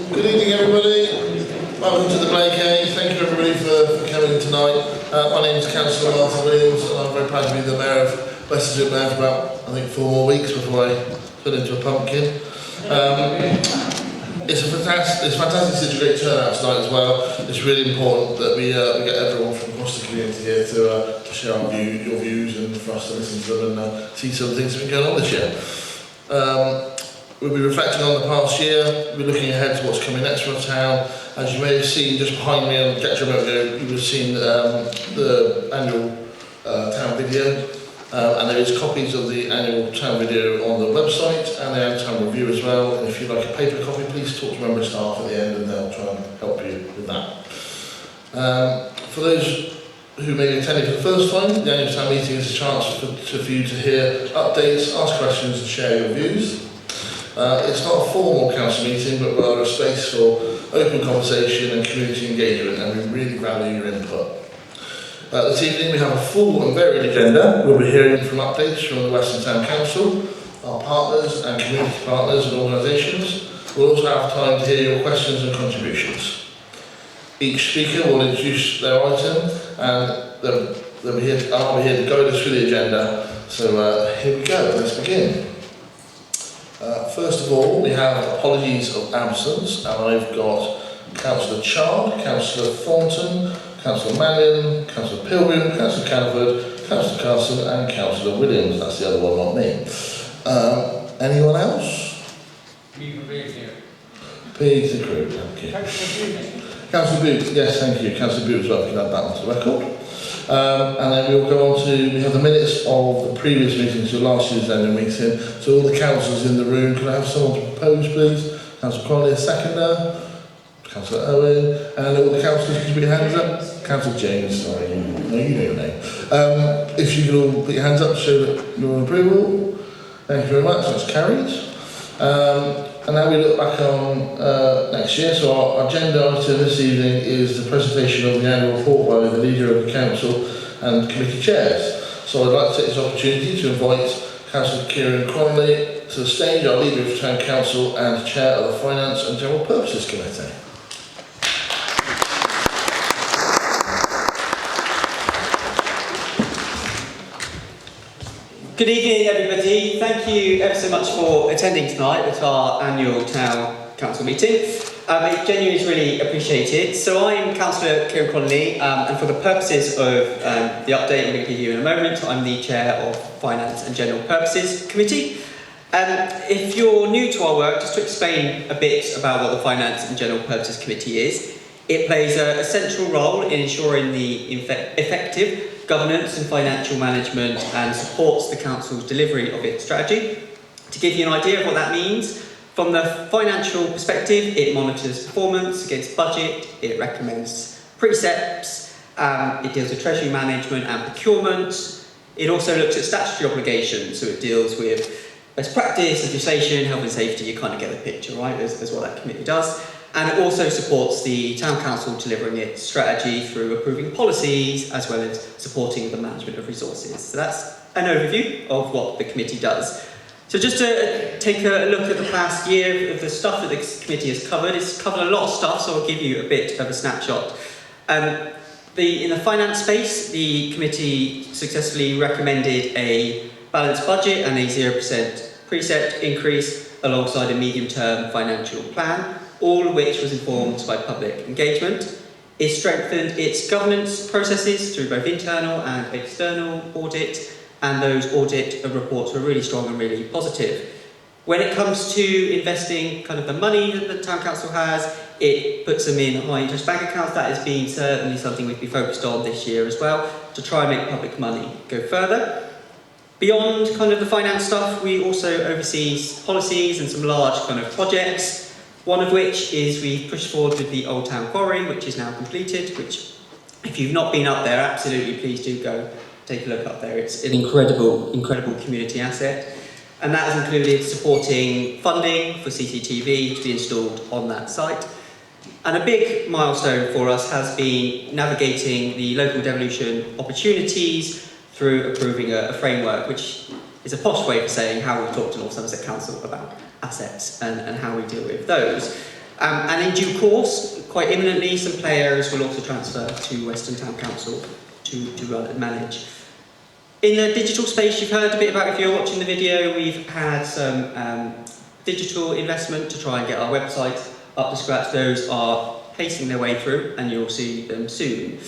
Good evening, everybody. Welcome to the Blake. Thank you, everybody, for coming tonight. My name is Councillor Martha Williams, and I'm very proud to be the Mayor of Weston-super-Mare for about, I think, 4 more weeks before I turn into a pumpkin. It's fantastic, such a great turnout tonight as well. It's really important that we get everyone from across the community here to share your views, and for us to listen to them and see some of the things that have been going on this year. We'll be reflecting on the past year. We're looking ahead to what's coming next for our town. As you may have seen just behind me on the projector a moment ago, you would have seen the annual town video. And there is copies of the annual town video on the website and the annual town review as well. And if you'd like a paper copy, please talk to member of staff at the end and they'll try and help you with that. For those who may be attending for the first time, the annual town meeting is a chance for you to hear updates, ask questions and share your views. It's not a formal council meeting, but rather a space for open conversation and community engagement, and we really value your input. This evening we have a full and varied agenda. We'll be hearing from updates from the Western Town Council, our partners and community partners and organisations. We'll also have time to hear your questions and contributions. Each speaker will introduce their item, and I'll be here to guide us through the agenda. So here we go, let's begin. First of all, we have apologies of absence, and I've got Councillor Chard, Councillor Thornton, Councillor Mannion, Councillor Pilgrim, Councillor Canford, Councillor Carson and Councillor Williams. That's the other one, not me. Anyone else? Peter Crew, thank you. Councillor Boot, yes, thank you. Councillor Boot as well, if you can add that onto the record. And then we'll go on to, we have the minutes of the previous meeting, so last year's annual meeting. So all the councillors in the room, can I have someone to propose, please? Councillor Connolly, a seconder. Councillor Owen, and all the councillors, could you put your hands up? Councillor James, sorry, no, you know your name. If you could all put your hands up to show that you're on approval. Thank you very much, that's carried. And now we look back on next year. So our agenda item this evening is the presentation of the annual report by the leader of the council and committee chairs. So I'd like to take this opportunity to invite Councillor Kieran Connolly to the stage, our leader of the town council and chair of the Finance and General Purposes Committee. Good evening, everybody. Thank you ever so much for attending tonight at our annual town council meeting. It genuinely is really appreciated. So I'm Councillor Kieran Connolly, and for the purposes of the update I'm going to give you in a moment, I'm the chair of Finance and General Purposes Committee. If you're new to our work, just to explain a bit about what the Finance and General Purposes Committee is, it plays a central role in ensuring the effective governance and financial management and supports the council's delivery of its strategy. To give you an idea of what that means, from the financial perspective, it monitors performance against budget, it recommends precepts, it deals with treasury management and procurement. It also looks at statutory obligations, so it deals with best practice, legislation, health and safety. You kind of get the picture, right? That's what that committee does. And it also supports the Town Council delivering its strategy through approving policies as well as supporting the management of resources. So that's an overview of what the committee does. So just to take a look at the past year of the stuff that this committee has covered, it's covered a lot of stuff, so I'll give you a bit of a snapshot. In the finance space, the committee successfully recommended a balanced budget and a 0% precept increase alongside a medium-term financial plan, all of which was informed by public engagement. It strengthened its governance processes through both internal and external audit, and those audit reports were really strong and really positive. When it comes to investing kind of the money that the Town Council has, it puts them in high interest bank accounts. That has been certainly something we've been focused on this year as well, to try and make public money go further. Beyond kind of the finance stuff, we also oversee policies and some large kind of projects. One of which is we've pushed forward with the Old Town Quarry, which is now completed, which if you've not been up there, absolutely please do go take a look up there. It's an incredible community asset. And that has included supporting funding for CCTV to be installed on that site. And a big milestone for us has been navigating the local devolution opportunities through approving a framework, which is a posh way of saying how we talk to North Somerset Council about assets and how we deal with those. And in due course, quite imminently, some play areas will also transfer to Weston Town Council to run and manage. In the digital space, you've heard a bit about, if you're watching the video, we've had some digital investment to try and get our website up to scratch. Those are pacing their way through, and you'll see them soon.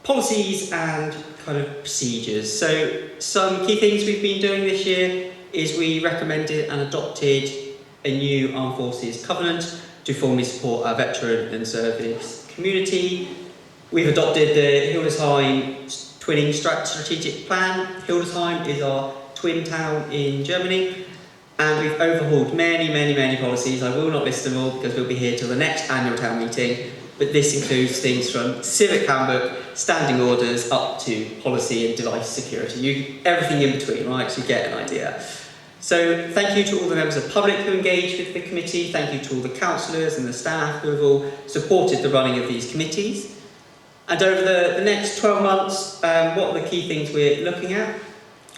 Policies and kind of procedures. So some key things we've been doing this year is we recommended and adopted a new Armed Forces Covenant to formally support our veteran and service community. We've adopted the Hildesheim Twinning Strategic Plan. Hildesheim is our twin town in Germany, and we've overhauled many policies. I will not list them all because we'll be here till the next annual town meeting, but this includes things from civic handbook, standing orders, up to policy and device security. Everything in between, right, so you get an idea. So thank you to all the members of the public who engaged with the committee. Thank you to all the councillors and the staff who have all supported the running of these committees. And over the next 12 months, what are the key things we're looking at?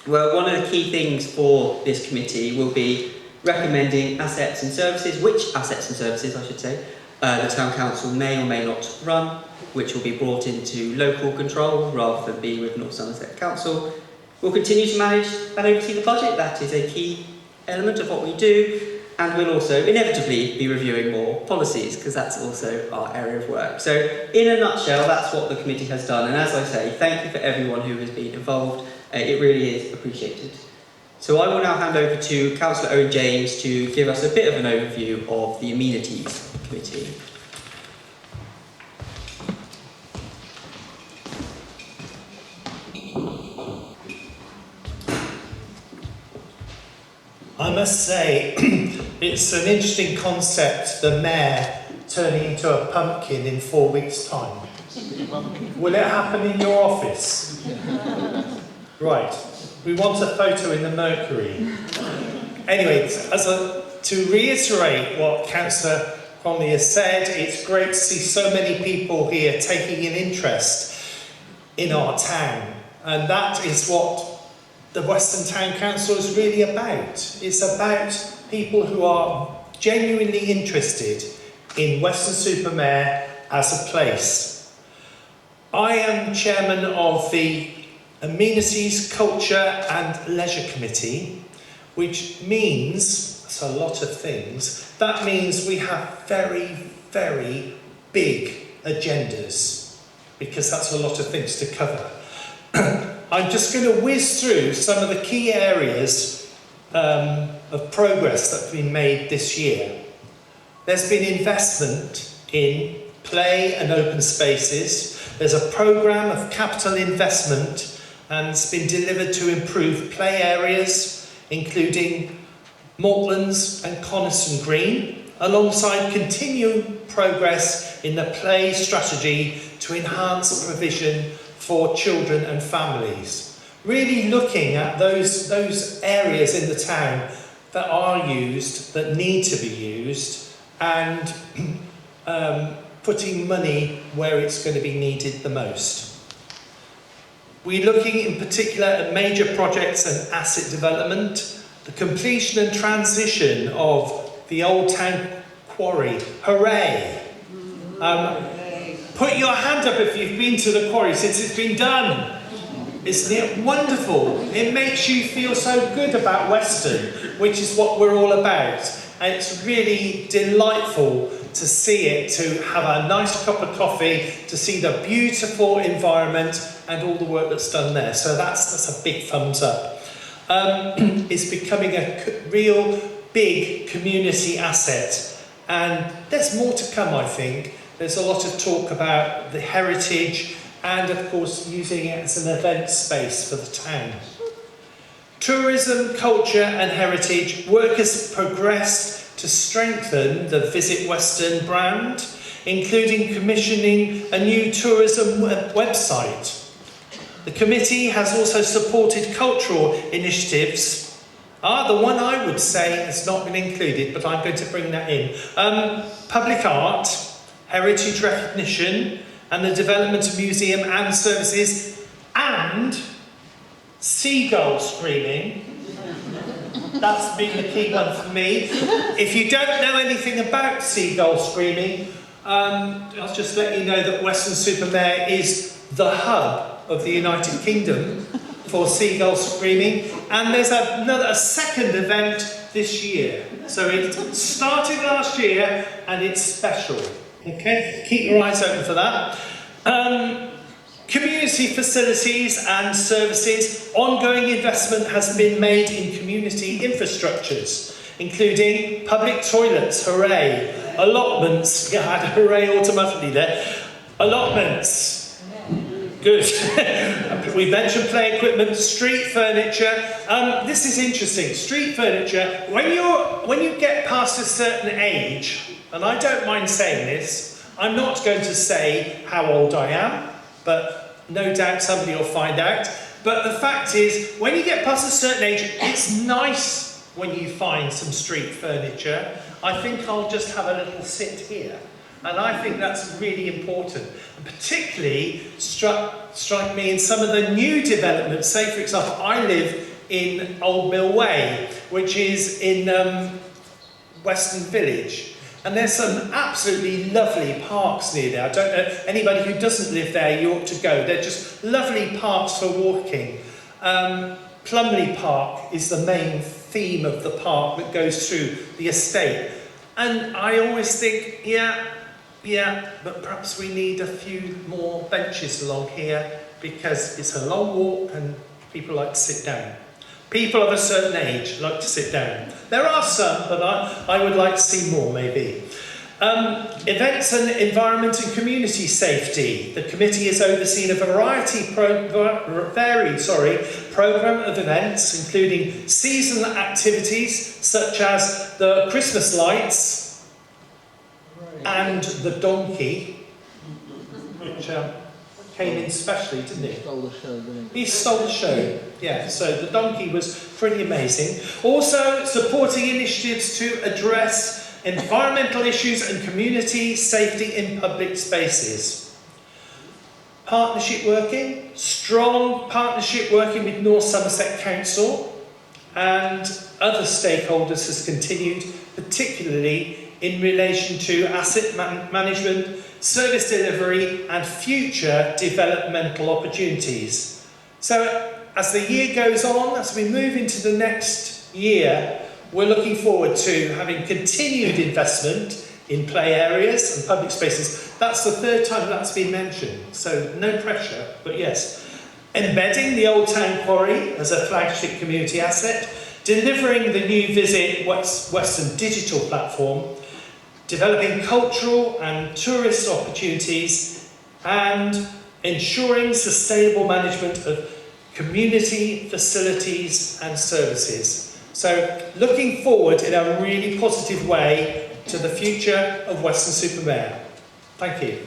Well, one of the key things for this committee will be recommending assets and services, which assets and services, I should say, the Town Council may or may not run, which will be brought into local control rather than be with North Somerset Council. We'll continue to manage and oversee the budget. That is a key element of what we do. And we'll also inevitably be reviewing more policies, because that's also our area of work. So in a nutshell, that's what the committee has done. And as I say, thank you for everyone who has been involved. It really is appreciated. So I will now hand over to Councillor Owen James to give us a bit of an overview of the Amenities Committee. I must say, it's an interesting concept, the mayor turning into a pumpkin in 4 weeks' time. Will it happen in your office? Right, we want a photo in the Mercury. Anyway, to reiterate what Councillor Conley has said, it's great to see so many people here taking an interest in our town, and that is what the Weston Town Council is really about. It's about people who are genuinely interested in Weston-super-Mare as a place. I am chairman of the Amenities, Culture and Leisure Committee, which means, it's a lot of things, that means we have very big agendas, because that's a lot of things to cover. I'm just going to whiz through some of the key areas of progress that have been made this year. There's been investment in play and open spaces. There's a programme of capital investment, and it's been delivered to improve play areas, including Maltlands and Coniston Green, alongside continued progress in the play strategy to enhance provision for children and families. Really looking at those areas in the town that are used, that need to be used, and putting money where it's going to be needed the most. We're looking in particular at major projects and asset development, the completion and transition of the Old Town Quarry. Hooray! Put your hand up if you've been to the quarry since it's been done. Isn't it wonderful? It makes you feel so good about Weston, which is what we're all about. And it's really delightful to see it, to have a nice cup of coffee, to see the beautiful environment and all the work that's done there. So that's a big thumbs up. It's becoming a real big community asset. And there's more to come, I think. There's a lot of talk about the heritage and, of course, using it as an event space for the town. Tourism, culture and heritage work has progressed to strengthen the Visit Weston brand, including commissioning a new tourism website. The committee has also supported cultural initiatives. The one I would say has not been included, but I'm going to bring that in. Public art, heritage recognition, and the development of museum and services, and seagull screaming. That's been the key one for me. If you don't know anything about seagull screaming, I'll just let you know that Weston-super-Mare is the hub of the United Kingdom for seagull screaming, and there's a second event this year. So it started last year and it's special. Okay, keep your eyes open for that. Community facilities and services. Ongoing investment has been made in community infrastructures, including public toilets, hooray, allotments, yeah, I had a hooray automatically there, allotments, good. We mentioned play equipment, street furniture. This is interesting, street furniture, when you get past a certain age, and I don't mind saying this, I'm not going to say how old I am, but no doubt somebody will find out. But the fact is, when you get past a certain age, it's nice when you find some street furniture. I think I'll just have a little sit here. And I think that's really important. And particularly strike me in some of the new developments. Say, for example, I live in Old Mill Way, which is in Weston Village. And there's some absolutely lovely parks near there. I don't know, anybody who doesn't live there, you ought to go. They're just lovely parks for walking. Plumley Park is the main theme of the park that goes through the estate. And I always think, yeah, but perhaps we need a few more benches along here because it's a long walk and people like to sit down. People of a certain age like to sit down. There are some, but I would like to see more, maybe. Events and environment and community safety. The committee has overseen a varied programme of events, including seasonal activities such as the Christmas lights and the donkey, which came in specially, didn't he? He stole the show, didn't he? He stole the show, yeah. So the donkey was pretty amazing. Also, supporting initiatives to address environmental issues and community safety in public spaces. Partnership working, strong partnership working with North Somerset Council and other stakeholders has continued, particularly in relation to asset management, service delivery and future developmental opportunities. So as the year goes on, as we move into the next year, we're looking forward to having continued investment in play areas and public spaces. That's the third time that's been mentioned, so no pressure, but yes. Embedding the Old Town Quarry as a flagship community asset, delivering the new Visit Western digital platform, developing cultural and tourist opportunities, and ensuring sustainable management of community facilities and services. So, looking forward in a really positive way to the future of Weston-super-Mare. Thank you.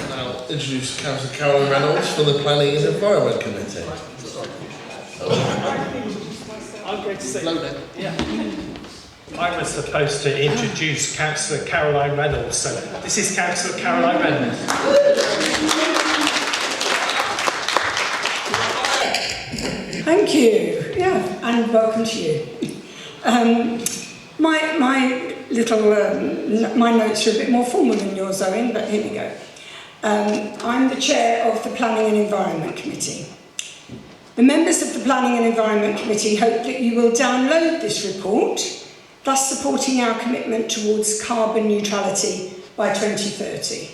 Now, introduce Councillor Caroline Reynolds from the Planning and Environment Committee. I'm going to say, yeah. I was supposed to introduce Councillor Caroline Reynolds, so this is Councillor Caroline Reynolds. Thank you. Yeah, and welcome to you. My notes are a bit more formal than yours, Owen, but here we go. I'm the chair of the Planning and Environment Committee. The members of the Planning and Environment Committee hope that you will download this report, thus supporting our commitment towards carbon neutrality by 2030.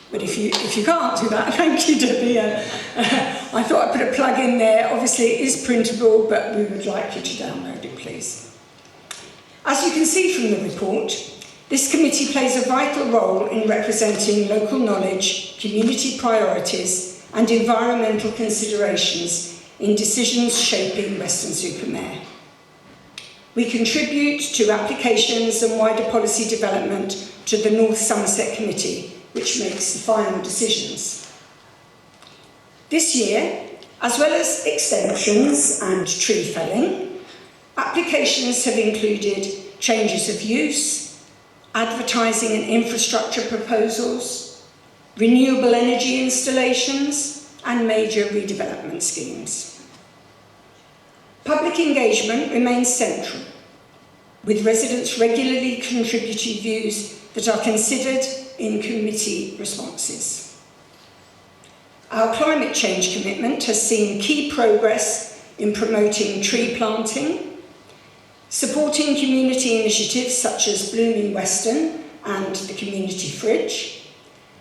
But if you can't do that, thank you, Debbie. I thought I'd put a plug in there. Obviously, it is printable, but we would like you to download it, please. As you can see from the report, this committee plays a vital role in representing local knowledge, community priorities, and environmental considerations in decisions shaping Weston-super-Mare. We contribute to applications and wider policy development to the North Somerset Committee, which makes the final decisions. This year, as well as extensions and tree felling, applications have included changes of use, advertising and infrastructure proposals, renewable energy installations, and major redevelopment schemes. Public engagement remains central, with residents regularly contributing views that are considered in committee responses. Our climate change commitment has seen key progress in promoting tree planting, supporting community initiatives such as Bloom in Weston and the Community Fridge,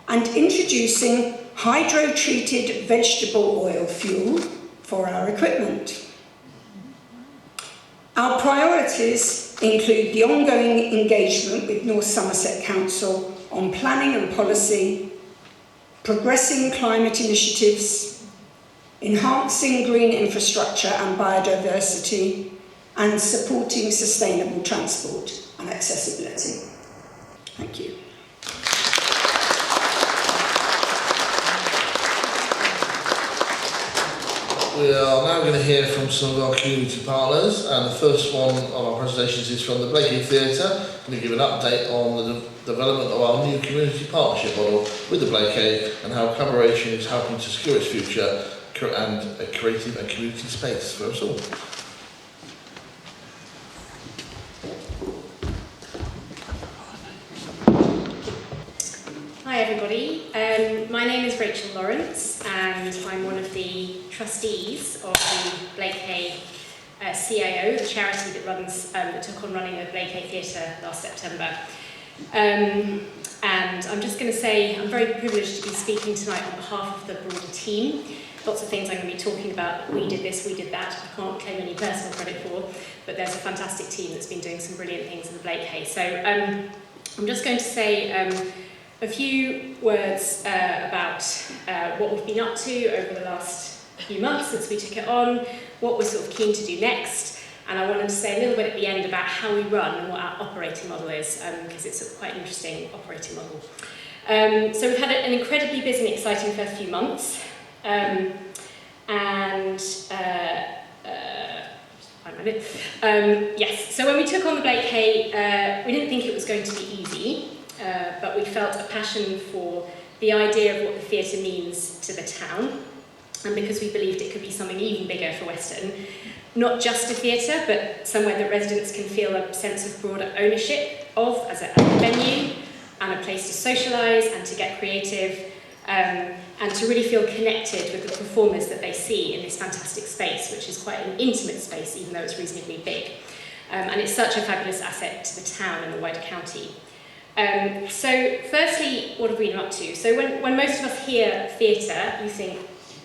and introducing hydro-treated vegetable oil fuel for our equipment. Our priorities include the ongoing engagement with North Somerset Council on planning and policy, progressing climate initiatives, enhancing green infrastructure and biodiversity, and supporting sustainable transport and accessibility. Thank you. We are now going to hear from some of our community partners, and the first one of our presentations is from the Blakey Theatre. I'm going to give an update on the development of our new community partnership model with the Blakey and how collaboration is helping to secure its future and a creative and community space for us all. Hi everybody, my name is Rachel Lawrence and I'm one of the trustees of the Blakey CIO, the charity that took on running the Blakey Theatre last September. And I'm just going to say I'm very privileged to be speaking tonight on behalf of the broader team. Lots of things I'm going to be talking about. We did this, we did that. I can't claim any personal credit for, but there's a fantastic team that's been doing some brilliant things in the Blakey. So I'm just going to say a few words about what we've been up to over the last few months since we took it on, what we're sort of keen to do next, and I wanted to say a little bit at the end about how we run and what our operating model is, because it's sort of quite an interesting operating model. So we've had an incredibly busy and exciting first few months, yes, so when we took on the Blakey, we didn't think it was going to be easy. But we felt a passion for the idea of what the theatre means to the town, and because we believed it could be something even bigger for Weston, not just a theatre, but somewhere that residents can feel a sense of broader ownership of as a venue, and a place to socialise and to get creative, and to really feel connected with the performers that they see in this fantastic space, which is quite an intimate space, even though it's reasonably big. And it's such a fabulous asset to the town and the wider county. So firstly, what have we been up to? So when most of us hear theatre, you think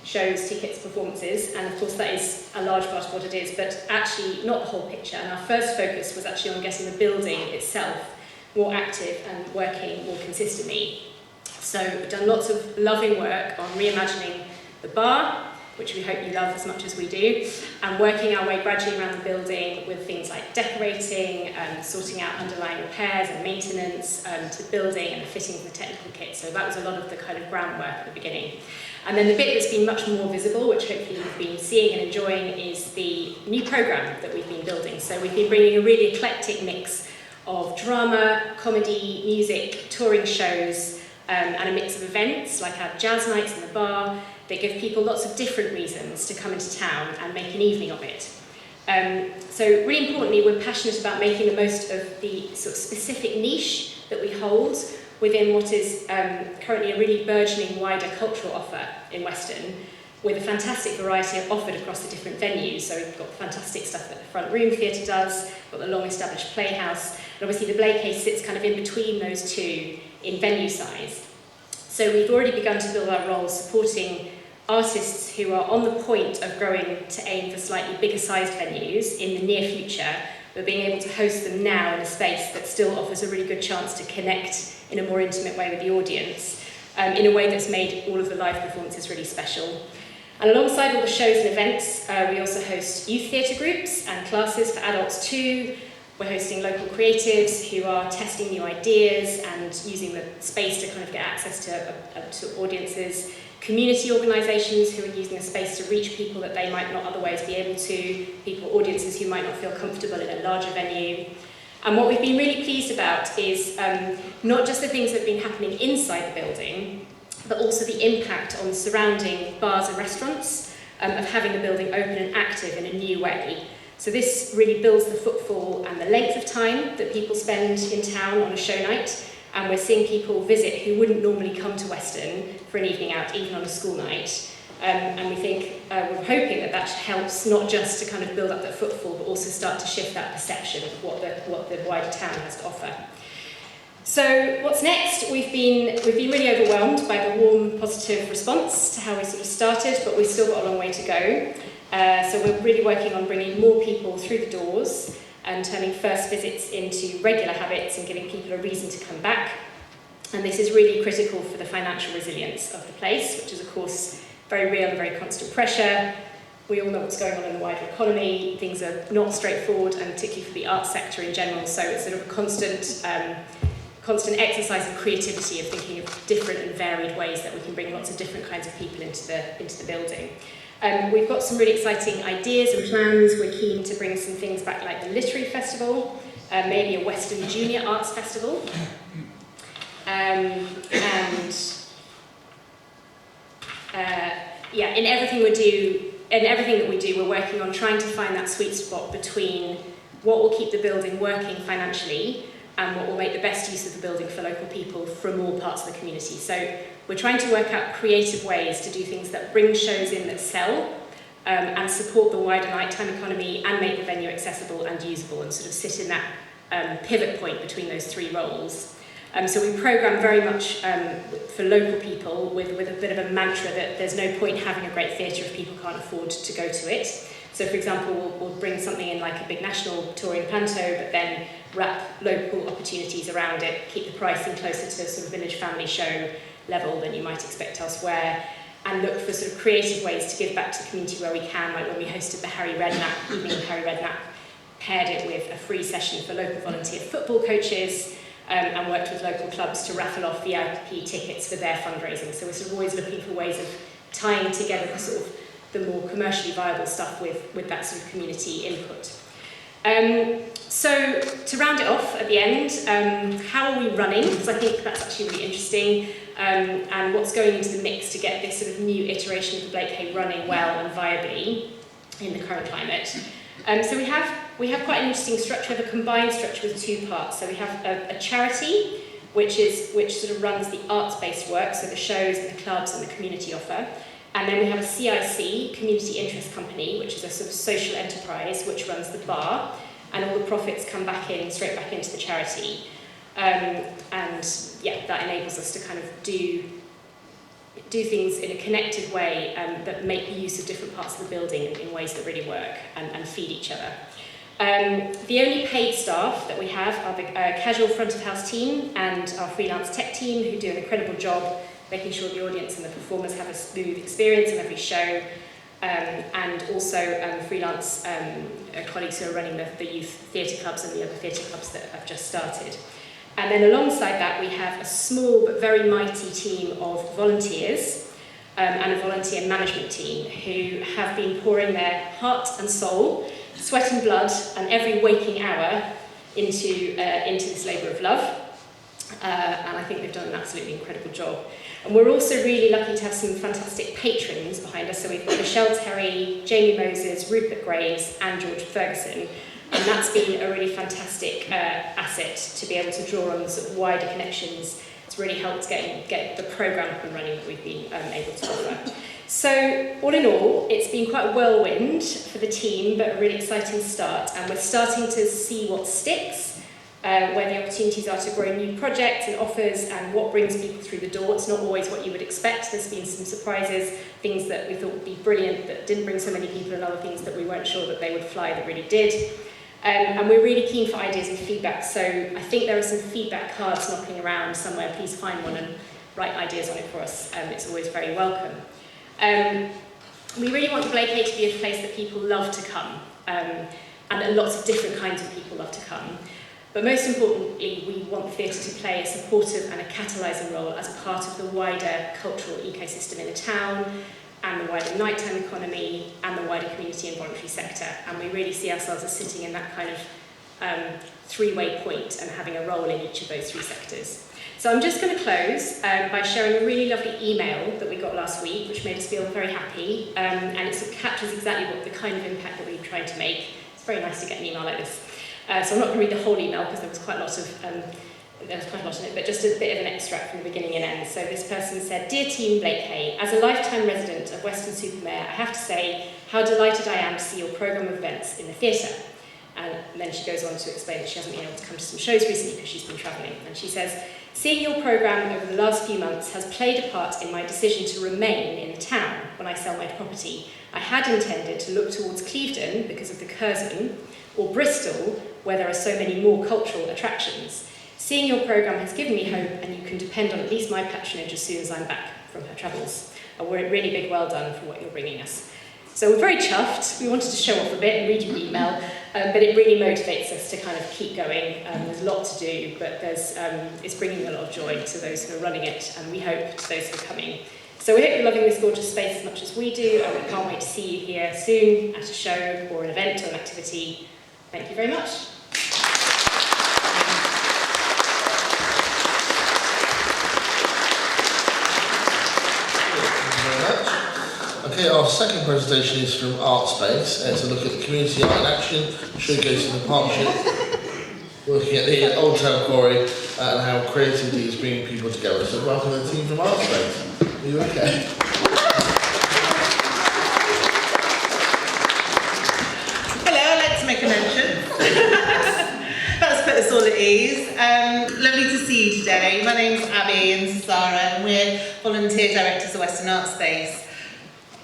shows, tickets, performances, and of course that is a large part of what it is, but actually not the whole picture. And our first focus was actually on getting the building itself more active and working more consistently. So we've done lots of loving work on reimagining the bar, which we hope you love as much as we do, and working our way gradually around the building with things like decorating, sorting out underlying repairs and maintenance, to building and fitting the technical kit. So that was a lot of the kind of groundwork at the beginning. And then the bit that's been much more visible, which hopefully you've been seeing and enjoying, is the new programme that we've been building. So we've been bringing a really eclectic mix of drama, comedy, music, touring shows, and a mix of events like our jazz nights in the bar, that give people lots of different reasons to come into town and make an evening of it. So really importantly, we're passionate about making the most of the sort of specific niche that we hold within what is currently a really burgeoning wider cultural offer in Weston, with a fantastic variety offered across the different venues. So we've got fantastic stuff that the Front Room Theatre does, we've got the long-established Playhouse, and obviously the Blakey sits kind of in between those two in venue size. So we've already begun to build our role supporting artists who are on the point of growing to aim for slightly bigger sized venues in the near future, but being able to host them now in a space that still offers a really good chance to connect in a more intimate way with the audience, in a way that's made all of the live performances really special. And alongside all the shows and events, we also host youth theatre groups and classes for adults too. We're hosting local creatives who are testing new ideas and using the space to kind of get access to audiences, community organisations who are using the space to reach people that they might not otherwise be able to, audiences who might not feel comfortable in a larger venue. And what we've been really pleased about is not just the things that have been happening inside the building, but also the impact on surrounding bars and restaurants of having the building open and active in a new way. So this really builds the footfall and the length of time that people spend in town on a show night, and we're seeing people visit who wouldn't normally come to Weston for an evening out, even on a school night. And we think, we're hoping that that helps not just to kind of build up that footfall, but also start to shift that perception of what the wider town has to offer. So what's next? We've been really overwhelmed by the warm, positive response to how we sort of started, but we've still got a long way to go. So we're really working on bringing more people through the doors and turning first visits into regular habits and giving people a reason to come back. And this is really critical for the financial resilience of the place, which is of course very real and very constant pressure. We all know what's going on in the wider economy. Things are not straightforward, and particularly for the arts sector in general. So it's sort of a constant exercise of creativity, of thinking of different and varied ways that we can bring lots of different kinds of people into the building. We've got some really exciting ideas and plans. We're keen to bring some things back like the Literary Festival, maybe a Western Junior Arts Festival. In everything that we do, we're working on trying to find that sweet spot between what will keep the building working financially and what will make the best use of the building for local people from all parts of the community. So we're trying to work out creative ways to do things that bring shows in that sell and support the wider nighttime economy and make the venue accessible and usable, and sort of sit in that pivot point between those three roles. So we programme very much for local people with a bit of a mantra that there's no point having a great theatre if people can't afford to go to it. So for example, we'll bring something in like a big national touring panto, but then wrap local opportunities around it, keep the pricing closer to sort of village family show level than you might expect elsewhere, and look for sort of creative ways to give back to the community where we can, like when we hosted the Harry Redknapp, evening of Harry Redknapp, paired it with a free session for local volunteer football coaches, and worked with local clubs to raffle off VIP tickets for their fundraising. So we're sort of always looking for ways of tying together the sort of the more commercially viable stuff with that sort of community input. So to round it off at the end, how are we running? Because I think that's actually really interesting, and what's going into the mix to get this sort of new iteration of the Blake Hay running well and viably in the current climate. So we have quite an interesting structure, a combined structure with two parts. So we have a charity, which sort of runs the arts-based work, so the shows and the clubs and the community offer. And then we have a CIC, Community Interest Company, which is a sort of social enterprise which runs the bar, and all the profits come straight back into the charity. And yeah, that enables us to kind of do things in a connected way that make use of different parts of the building in ways that really work and feed each other. The only paid staff that we have are the casual front of house team and our freelance tech team, who do an incredible job making sure the audience and the performers have a smooth experience in every show, and also freelance colleagues who are running the youth theatre clubs and the other theatre clubs that have just started. And then alongside that, we have a small but very mighty team of volunteers and a volunteer management team who have been pouring their heart and soul, sweat and blood, and every waking hour into this labour of love. And I think they've done an absolutely incredible job. And we're also really lucky to have some fantastic patrons behind us. So we've got Michelle Terry, Jamie Moses, Rupert Graves, and George Ferguson. And that's been a really fantastic asset to be able to draw on the sort of wider connections. It's really helped get the programme up and running that we've been able to offer. So all in all, it's been quite a whirlwind for the team, but a really exciting start. And we're starting to see what sticks, where the opportunities are to grow new projects and offers, and what brings people through the door. It's not always what you would expect. There's been some surprises, things that we thought would be brilliant that didn't bring so many people, and other things that we weren't sure that they would fly that really did. And we're really keen for ideas and feedback. So I think there are some feedback cards knocking around somewhere. Please find one and write ideas on it for us. It's always very welcome. We really want the Blake Hay to be a place that people love to come, and that lots of different kinds of people love to come. But most importantly, we want the theatre to play a supportive and a catalysing role as a part of the wider cultural ecosystem in the town, and the wider nighttime economy, and the wider community and voluntary sector. And we really see ourselves as sitting in that kind of three-way point and having a role in each of those three sectors. So I'm just going to close by sharing a really lovely email that we got last week, which made us feel very happy, and it captures exactly what the kind of impact that we're trying to make. It's very nice to get an email like this. So I'm not going to read the whole email because there was quite a lot in it, but just a bit of an extract from the beginning and end. So this person said, "Dear Team Blake Hay, as a lifetime resident of Weston-super-Mare, I have to say how delighted I am to see your programme of events in the theatre." And then she goes on to explain that she hasn't been able to come to some shows recently because she's been travelling. And she says, "Seeing your programme over the last few months has played a part in my decision to remain in the town when I sell my property. I had intended to look towards Clevedon because of the Curzon, or Bristol, where there are so many more cultural attractions. Seeing your programme has given me hope, and you can depend on at least my patronage as soon as I'm back from her travels. A really big well done for what you're bringing us." So we're very chuffed. We wanted to show off a bit and read you the email, but it really motivates us to kind of keep going. There's a lot to do, but it's bringing a lot of joy to those who are running it, and we hope to those who are coming. So we hope you're loving this gorgeous space as much as we do, and we can't wait to see you here soon at a show or an event or an activity. Thank you very much. Okay, our second presentation is from Art Space. It's a look at the community art in action, showcasing the partnership, working at the Old Town Quarry, and how creativity is bringing people together. So welcome to the team from Art Space. Are you okay? Hello, I'd like to make a mention. Let's put us all at ease. Lovely to see you today. My name's Abby and Sarah, and we're volunteer directors of Western Art Space.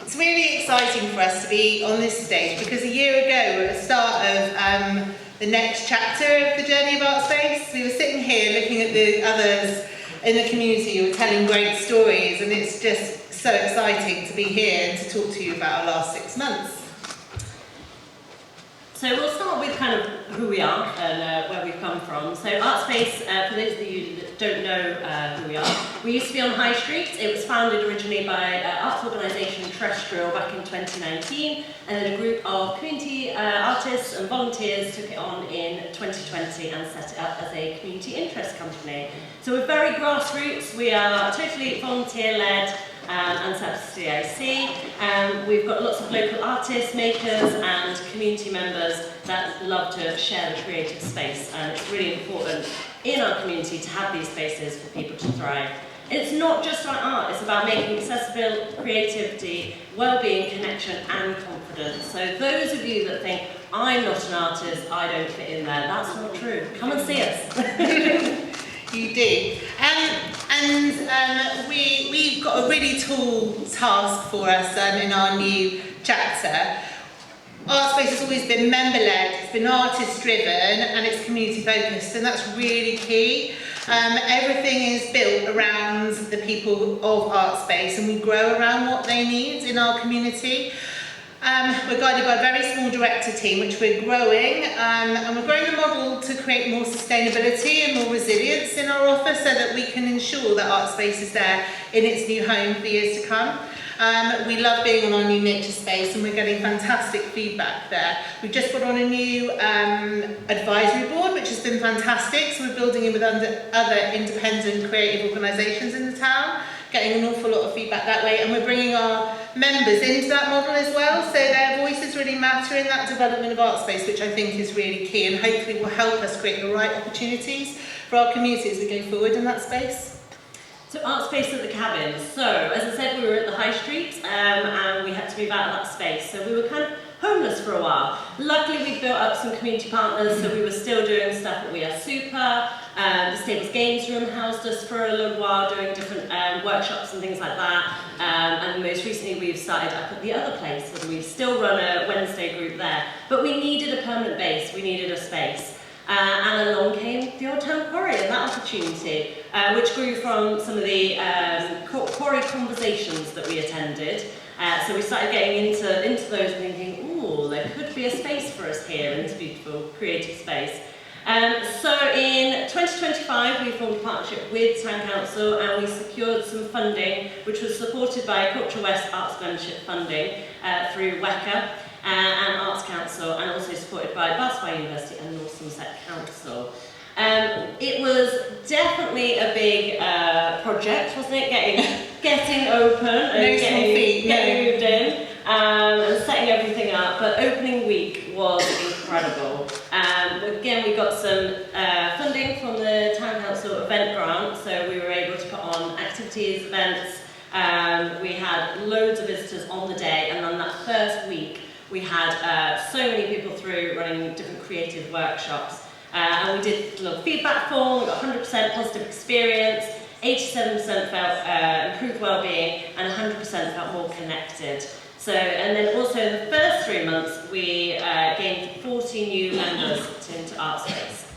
It's really exciting for us to be on this stage because a year ago we were at the start of the next chapter of the journey of Art Space. We were sitting here looking at the others in the community who were telling great stories, and it's just so exciting to be here and to talk to you about our last 6 months. So we'll start with kind of who we are and where we've come from. So Art Space, for those of you that don't know who we are, we used to be on High Street. It was founded originally by arts organisation Terrestrial back in 2019, and then a group of community artists and volunteers took it on in 2020 and set it up as a community interest company. So we're very grassroots. We are totally volunteer-led and self-CIC. We've got lots of local artists, makers and community members that love to share the creative space, and it's really important in our community to have these spaces for people to thrive. It's not just about art, it's about making accessible creativity, well-being, connection and confidence. So those of you that think, I'm not an artist, I don't fit in there, that's not true. Come and see us. You do. We've got a really tall task for us in our new chapter. Art Space has always been member-led, it's been artist-driven and it's community-focused, and that's really key. Everything is built around the people of Art Space, and we grow around what they need in our community. We're guided by a very small director team, which we're growing, and we're growing the model to create more sustainability and more resilience in our office so that we can ensure that Art Space is there in its new home for years to come. We love being on our new nature space, and we're getting fantastic feedback there. We've just put on a new advisory board, which has been fantastic, so we're building in with other independent creative organisations in the town, getting an awful lot of feedback that way, and we're bringing our members into that model as well, so their voices really matter in that development of Art Space, which I think is really key, and hopefully will help us create the right opportunities for our community as we go forward in that space. So Art Space at the Cabins. So as I said, we were at the High Street and we had to move out of that space. So we were kind of homeless for a while. Luckily we built up some community partners, so we were still doing stuff at We Are Super. The Stables Games Room housed us for a little while, doing different workshops and things like that. And most recently we've started up at the other place, and we still run a Wednesday group there. But we needed a permanent base, we needed a space. And along came the Old Town Quarry and that opportunity, which grew from some of the quarry conversations that we attended. So we started getting into those and thinking, ooh, there could be a space for us here in this beautiful creative space. So in 2025 we formed a partnership with Town Council, and we secured some funding which was supported by Culture West Arts Membership funding through WECA and Arts Council, and also supported by Bath University and North Somerset Council. It was definitely a big project, wasn't it? Getting open and getting moved in and setting everything up. But opening week was incredible. Again, we got some funding from the Town Council event grant, so we were able to put on activities, events. We had loads of visitors on the day, and then that first week we had so many people through running different creative workshops. And we did a little feedback form, we got 100% positive experience, 87% felt improved well-being, and 100% felt more connected. So, and then also in the first 3 months, we gained 40 new members into Artspace.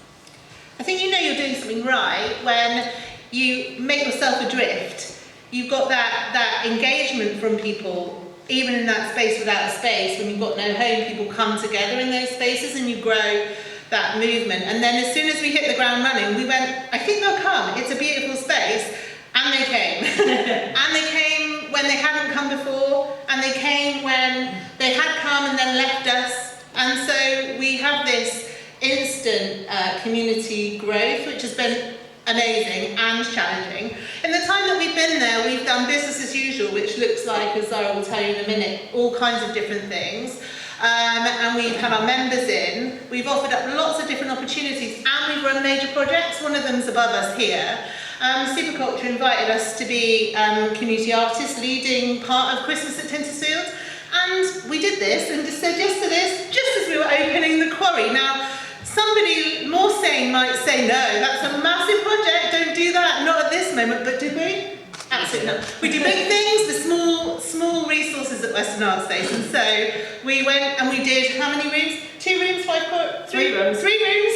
I think you know you're doing something right when you make yourself adrift. You've got that engagement from people, even in that space without a space. When you've got no home, people come together in those spaces and you grow that movement. And then as soon as we hit the ground running, we went, I think they'll come. It's a beautiful space. And they came. And they came when they hadn't come before. And they came when they had come and then left us. And so we have this instant community growth, which has been amazing and challenging. In the time that we've been there, we've done business as usual, which looks like, as Zara will tell you in a minute, all kinds of different things. And we've had our members in. We've offered up lots of different opportunities, and we've run major projects. One of them's above us here. Superculture invited us to be community artists leading part of Christmas at Tintersfield. And we did this and just said yes to this just as we were opening the quarry. Now, somebody more sane might say, no, that's a massive project, don't do that, not at this moment, but did we? Absolutely not. We do big things with small resources at Western Artspace, and so we went and we did how many rooms? 2 rooms, 5 corridors? 3 rooms. 3 rooms.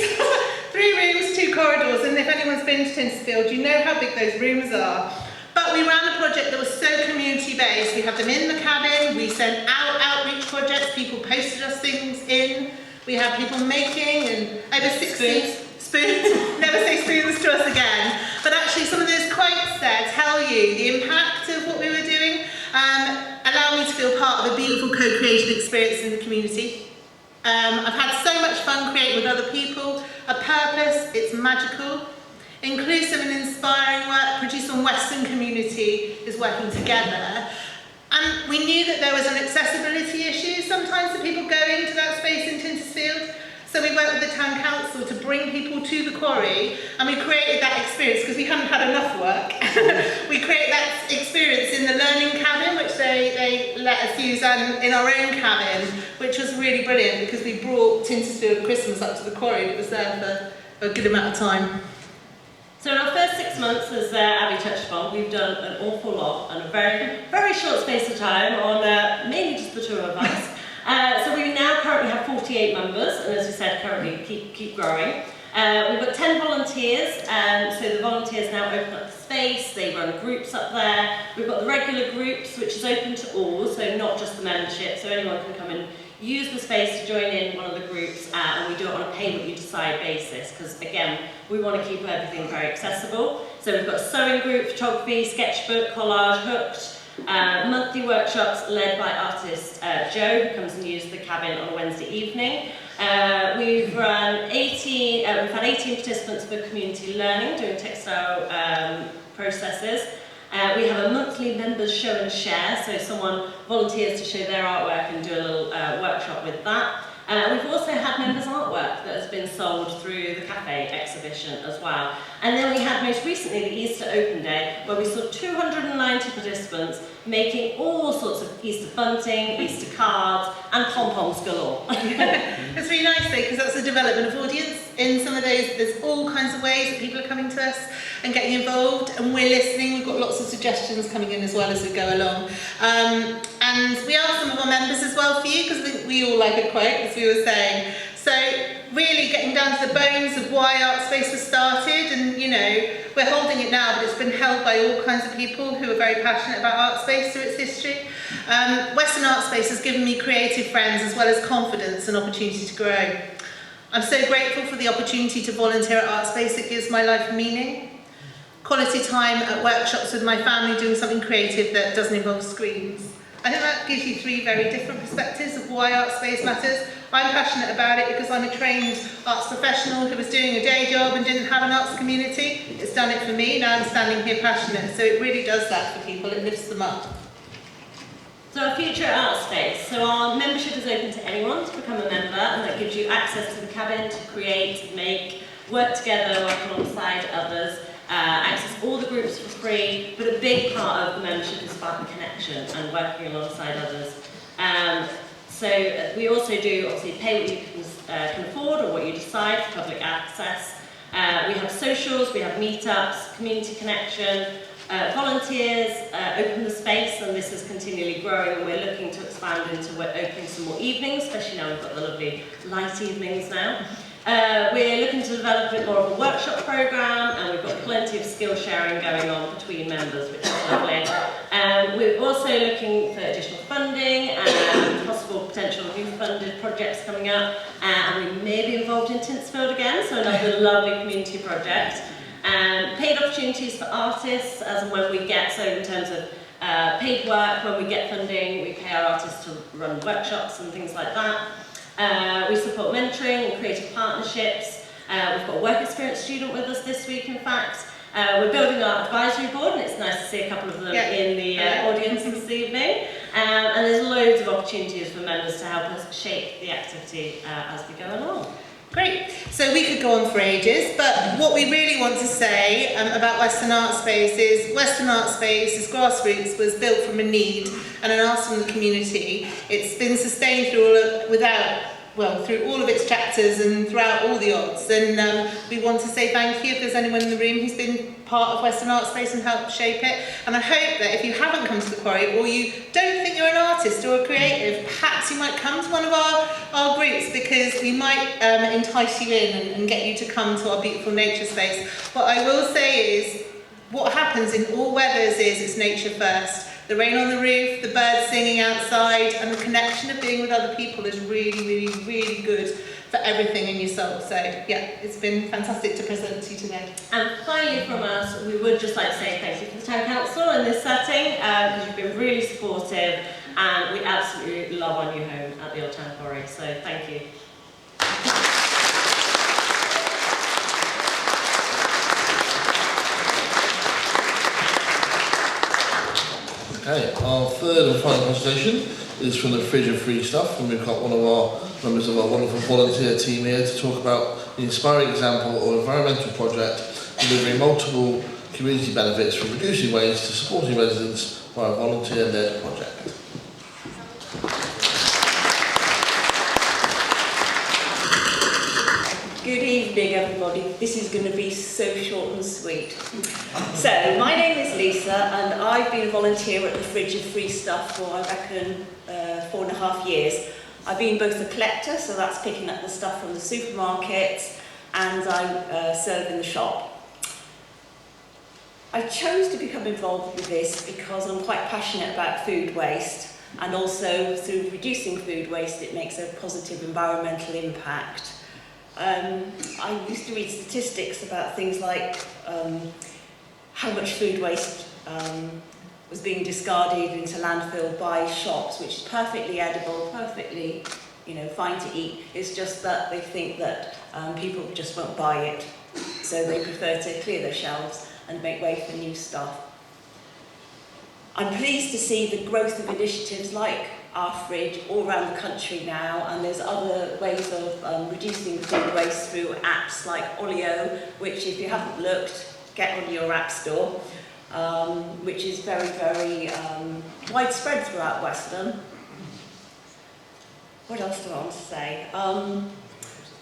3 rooms, 2 corridors, and if anyone's been to Tintersfield, you know how big those rooms are. But we ran a project that was so community-based. We had them in the cabin, we sent out outreach projects, people posted us things in. We had people making, and over 60 spoons. Never say spoons to us again. But actually, some of those quotes there tell you the impact of what we were doing. Allow me to feel part of a beautiful co-creation experience in the community. I've had so much fun creating with other people. A purpose, it's magical. Inclusive and inspiring work produced on Western community is working together. And we knew that there was an accessibility issue sometimes that people go into that space in Tintersfield. So we worked with the town council to bring people to the quarry, and we created that experience because we hadn't had enough work. We created that experience in the learning cabin, which they let us use in our own cabin, which was really brilliant because we brought Tintersfield Christmas up to the quarry, and it was there for a good amount of time. So in our first 6 months, as Abby touched upon, we've done an awful lot in a very, very short space of time on mainly just the 2 of us. So we now currently have 48 members, and as we said, currently keep growing. We've got 10 volunteers, so the volunteers now open up the space, they run groups up there. We've got the regular groups, which is open to all, so not just the membership, so anyone can come and use the space to join in one of the groups, and we do it on a pay-what-you-decide basis, because again, we want to keep everything very accessible. So we've got a sewing group, photography, sketchbook, collage, hooked, monthly workshops led by artist Joe, who comes and uses the cabin on a Wednesday evening. We've had 18 participants for community learning, doing textile processes. We have a monthly members show and share, so someone volunteers to show their artwork and do a little workshop with that. We've also had members' artwork that has been sold through the cafe exhibition as well. And then we had most recently the Easter Open Day, where we saw 290 participants making all sorts of Easter bunting, Easter cards, and pom-poms galore. It's really nice though, because that's a development of audience. In some of those, there's all kinds of ways that people are coming to us and getting involved, and we're listening. We've got lots of suggestions coming in as well as we go along. And we asked some of our members as well for you, because we all like a quote, as we were saying. So really getting down to the bones of why Artspace was started, and you know, we're holding it now, but it's been held by all kinds of people who are very passionate about Artspace through its history. Western Artspace has given me creative friends as well as confidence and opportunity to grow. I'm so grateful for the opportunity to volunteer at Artspace. It gives my life meaning. Quality time at workshops with my family doing something creative that doesn't involve screens. I think that gives you 3 very different perspectives of why Artspace matters. I'm passionate about it because I'm a trained arts professional who was doing a day job and didn't have an arts community. It's done it for me, now I'm standing here passionate, so it really does that for people, it lifts them up. So our future art space. So our membership is open to anyone to become a member, and that gives you access to the cabin to create, make, work together, work alongside others, access all the groups for free, but a big part of the membership is about the connection and working alongside others. So we also do obviously pay what you can afford or what you decide for public access. We have socials, we have meetups, community connection, volunteers, open the space, and this is continually growing, and we're looking to expand into opening some more evenings, especially now we've got the lovely light evenings now. We're looking to develop a bit more of a workshop programme, and we've got plenty of skill sharing going on between members, which is lovely. We're also looking for additional funding and possible potential new funded projects coming up, and we may be involved in Tinsfield again, so another lovely community project. Paid opportunities for artists as and when we get, so in terms of paid work, when we get funding, we pay our artists to run workshops and things like that. We support mentoring and creative partnerships. We've got a work experience student with us this week, in fact. We're building our advisory board, and it's nice to see a couple of them in the audience this evening. And there's loads of opportunities for members to help us shape the activity as we go along. Great. So we could go on for ages, but what we really want to say about Western Art Space is Western Art Space, as grassroots, was built from a need and an ask from the community. It's been sustained through through all of its chapters and throughout all the odds. And we want to say thank you if there's anyone in the room who's been part of Western Art Space and helped shape it. And I hope that if you haven't come to the quarry, or you don't think you're an artist or a creative, perhaps you might come to one of our groups, because we might entice you in and get you to come to our beautiful nature space. What I will say is, what happens in all weathers is it's nature first. The rain on the roof, the birds singing outside, and the connection of being with other people is really, really, really good for everything in your soul. So yeah, it's been fantastic to present to you today. And finally from us, we would just like to say thank you to the Town Council in this setting, because you've been really supportive, and we absolutely love our new home at the Old Town Quarry. So thank you. Okay, our third and final presentation is from the Fridge of Free Stuff, and we've got one of our members of our wonderful volunteer team here to talk about the inspiring example of an environmental project delivering multiple community benefits from reducing waste to supporting residents via a volunteer-led project. Good evening, everybody. This is going to be so short and sweet. So, my name is Lisa, and I've been a volunteer at the Fridge of Free Stuff for, I reckon, 4.5 years. I've been both a collector, so that's picking up the stuff from the supermarkets, and I serve in the shop. I chose to become involved with this because I'm quite passionate about food waste, and also through reducing food waste, it makes a positive environmental impact. I used to read statistics about things like how much food waste was being discarded into landfill by shops, which is perfectly edible, perfectly, fine to eat. It's just that they think that people just won't buy it, so they prefer to clear their shelves and make way for new stuff. I'm pleased to see the growth of initiatives like our fridge all around the country now, and there's other ways of reducing food waste through apps like Olio, which if you haven't looked, get on your app store, which is very, very widespread throughout Weston. What else do I want to say?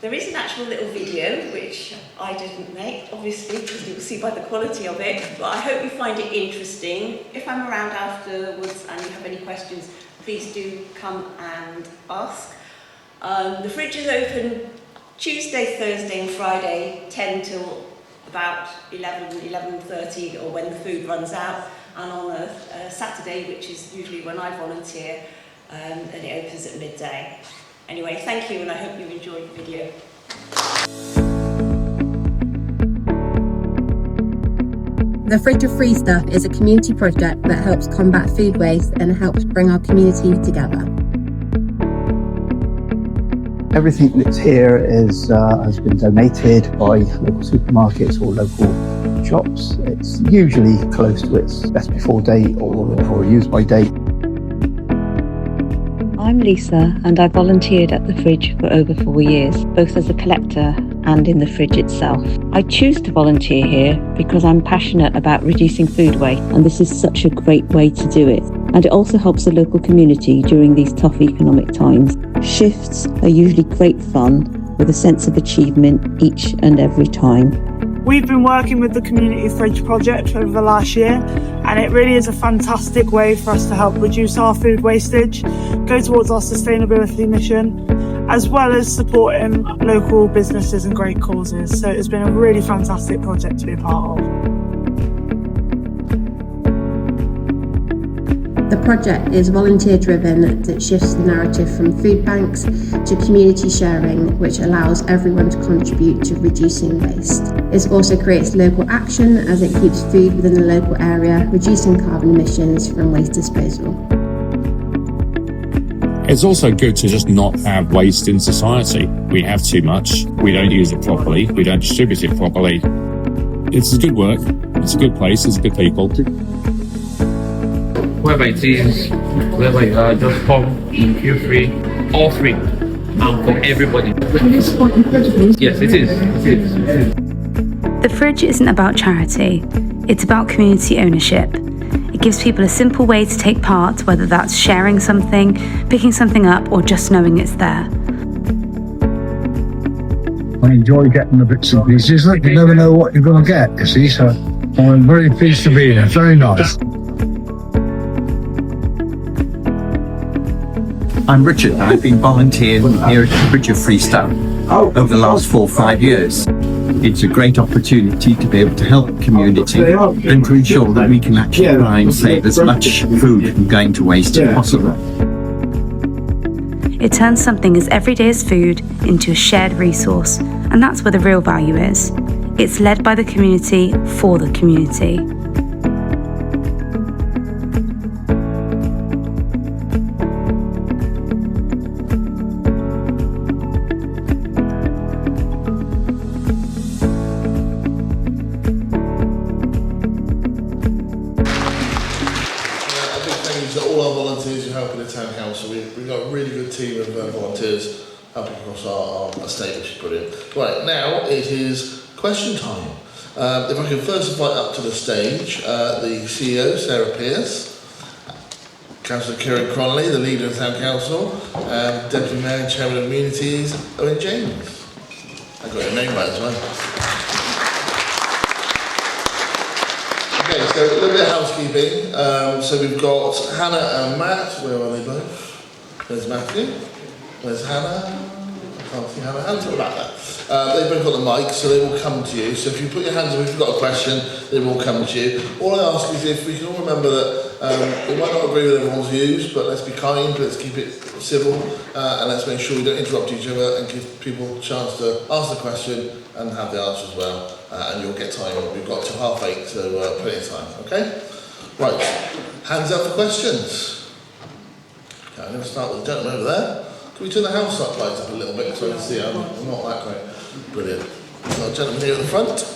There is an actual little video, which I didn't make, obviously, because you'll see by the quality of it, but I hope you find it interesting. If I'm around afterwards and you have any questions, please do come and ask. The fridge is open Tuesday, Thursday and Friday, 10 till about 11:30, or when the food runs out, and on a Saturday, which is usually when I volunteer, and it opens at midday. Anyway, thank you, and I hope you enjoyed the video. The Fridge of Free Stuff is a community project that helps combat food waste and helps bring our community together. Everything that's here has been donated by local supermarkets or local shops. It's usually close to its best before date or use by date. I'm Lisa and I volunteered at the fridge for over 4 years, both as a collector and in the fridge itself. I choose to volunteer here because I'm passionate about reducing food waste, and this is such a great way to do it. And it also helps the local community during these tough economic times. Shifts are usually great fun with a sense of achievement each and every time. We've been working with the Community Fridge Project over the last year, and it really is a fantastic way for us to help reduce our food wastage, go towards our sustainability mission, as well as supporting local businesses and great causes. So it's been a really fantastic project to be a part of. The project is volunteer driven that shifts the narrative from food banks to community sharing, which allows everyone to contribute to reducing waste. It also creates local action as it keeps food within the local area, reducing carbon emissions from waste disposal. It's also good to just not have waste in society. We have too much, we don't use it properly, we don't distribute it properly. It's good work, it's a good place, it's good people. Whether it is, whether you are just home, you feel free, all free, and for everybody. Yes, it is. The fridge isn't about charity, it's about community ownership. It gives people a simple way to take part, whether that's sharing something, picking something up, or just knowing it's there. I enjoy getting the bits and pieces. Like, you never know what you're going to get, you see, so I'm very pleased to be here. Very nice. I'm Richard and I've been volunteering here at the Bridge of Freestone over the last 4 or 5 years. It's a great opportunity to be able to help the community and to ensure that we can actually try and save as much food from going to waste as possible. It turns something as everyday as food into a shared resource, and that's where the real value is. It's led by the community for the community. We've got a really good team of volunteers helping across our estate, which is brilliant. Right, now it is question time. If I can first invite up to the stage the CEO, Sarah Pearce, Councillor Kieran Cronley, the leader of Town Council, Deputy Mayor and Chairman of Communities, Owen James. I got your name right as well. Okay, so a little bit of housekeeping. So we've got Hannah and Matt. Where are they both? There's Matthew. There's Hannah. I can't see Hannah. Hannah's at the back there. They've both got the mic, so they will come to you. So if you put your hands up, if you've got a question, they will come to you. All I ask is if we can all remember that we might not agree with everyone's views, but let's be kind, let's keep it civil, and let's make sure we don't interrupt each other and give people a chance to ask the question and have the answer as well. And you'll get time. We've got till 8:30, so plenty of time, okay? Right, hands up for questions. Okay, I'm going to start with the gentleman over there. Can we turn the house lights up a little bit so I can see? I'm not that great. Brilliant. So the gentleman here at the front.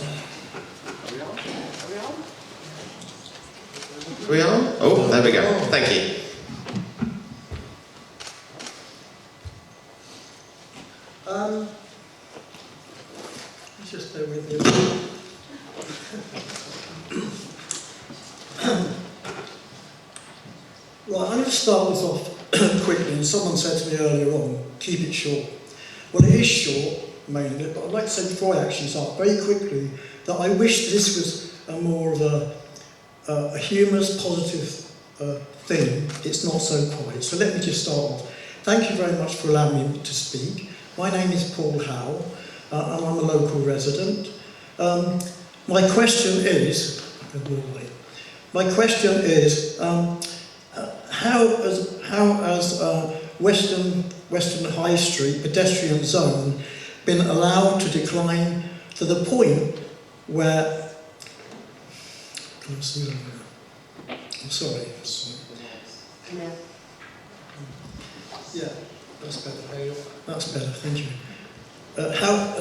Are we on? Oh, there we go. Thank you. Just bear with me. Right, I'm going to start this off quickly, and someone said to me earlier on, keep it short. Well, it is short, mainly, but I'd like to say before I actually start very quickly that I wish this was a more of a humorous, positive thing. It's not so quite. So let me just start off. Thank you very much for allowing me to speak. My name is Paul Howe, and I'm a local resident. My question is, how has Western High Street pedestrian zone been allowed to decline to the point where... I'm sorry. Yeah. That's better. That's better, thank you.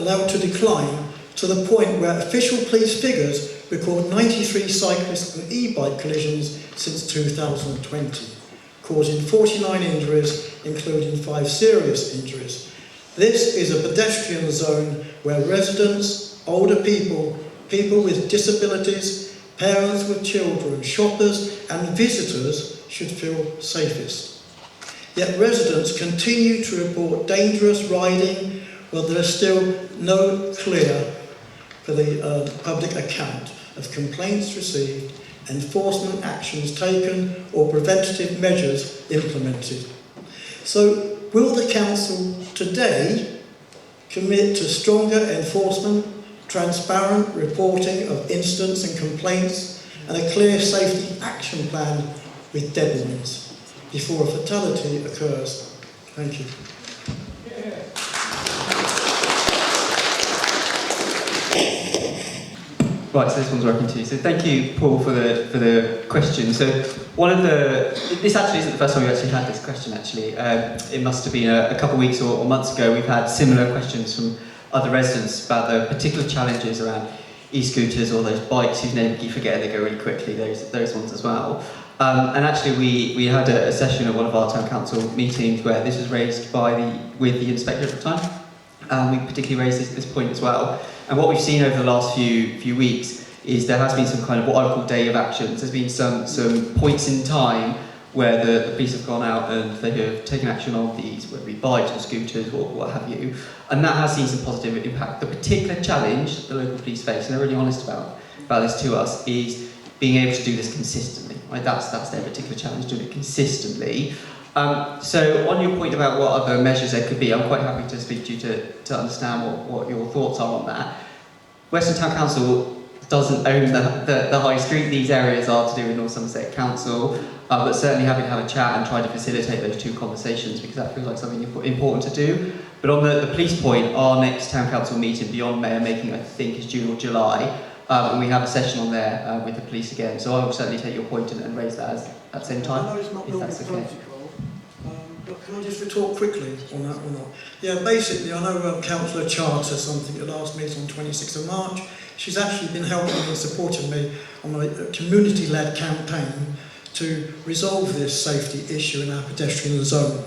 Allowed to decline to the point where official police figures record 93 cyclist and e-bike collisions since 2020, causing 49 injuries, including 5 serious injuries. This is a pedestrian zone where residents, older people, people with disabilities, parents with children, shoppers and visitors should feel safest. Yet residents continue to report dangerous riding while there is still no clear for the public account of complaints received, enforcement actions taken or preventative measures implemented. So will the Council today commit to stronger enforcement, transparent reporting of incidents and complaints and a clear safety action plan with deadlines before a fatality occurs? Thank you. Right, so this one's working too. So thank you, Paul, for the question. So this actually isn't the first time we've actually had this question. Actually, it must have been a couple of weeks or months ago. We've had similar questions from other residents about the particular challenges around e-scooters or those bikes whose name you keep forgetting, they go really quickly. Those ones as well. And actually, we had a session at one of our town council meetings where this was raised with the inspector at the time. We particularly raised this point as well. And what we've seen over the last few weeks is there has been some kind of what I call day of actions. There's been some points in time where the police have gone out and they have taken action on these, whether it be bikes or scooters or what have you. And that has seen some positive impact. The particular challenge that the local police face, and they're really honest about this to us, is being able to do this consistently. Right? That's their particular challenge, doing it consistently. So on your point about what other measures there could be, I'm quite happy to speak to you to understand what your thoughts are on that. Western Town Council doesn't own the high street. These areas are to do with North Somerset Council, but certainly happy to have a chat and try to facilitate those two conversations because that feels like something important to do. But on the police point, our next Town Council meeting beyond Mayor Making, I think, is June or July, and we have a session on there with the police again. So I will certainly take your point and raise that at the same time, I know it's not if that's okay. But can I just retort quickly on that or not? Yeah, basically, I know Councillor Charter something at last meeting on 26th of March. She's actually been helping me and supporting me on my community-led campaign to resolve this safety issue in our pedestrian zone.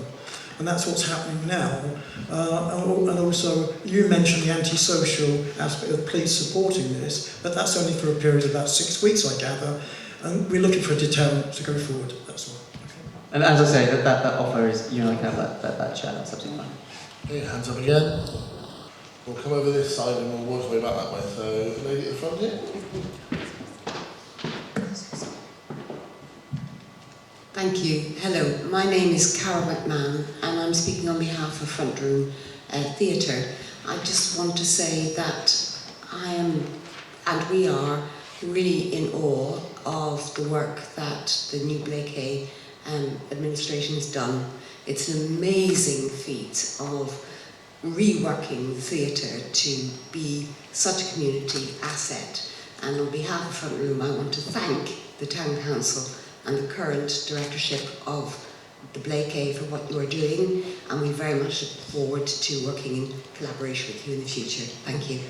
And that's what's happening now. And also, you mentioned the antisocial aspect of police supporting this, but that's only for a period of about 6 weeks, I gather. And we're looking for a deterrent to go forward, that's all. And as I say, that offer is, you and I can have that chat, that's absolutely fine. Okay, hands up again. We'll come over this side and we'll work our way back that way. So, lady at the front here. Thank you. Hello, my name is Carol McMahon and I'm speaking on behalf of Front Room Theatre. I just want to say that I am, and we are, really in awe of the work that the new Blake administration has done. It's an amazing feat of reworking the theatre to be such a community asset. And on behalf of Front Room, I want to thank the Town Council and the current directorship of the Blake for what you are doing, and we very much look forward to working in collaboration with you in the future. Thank you.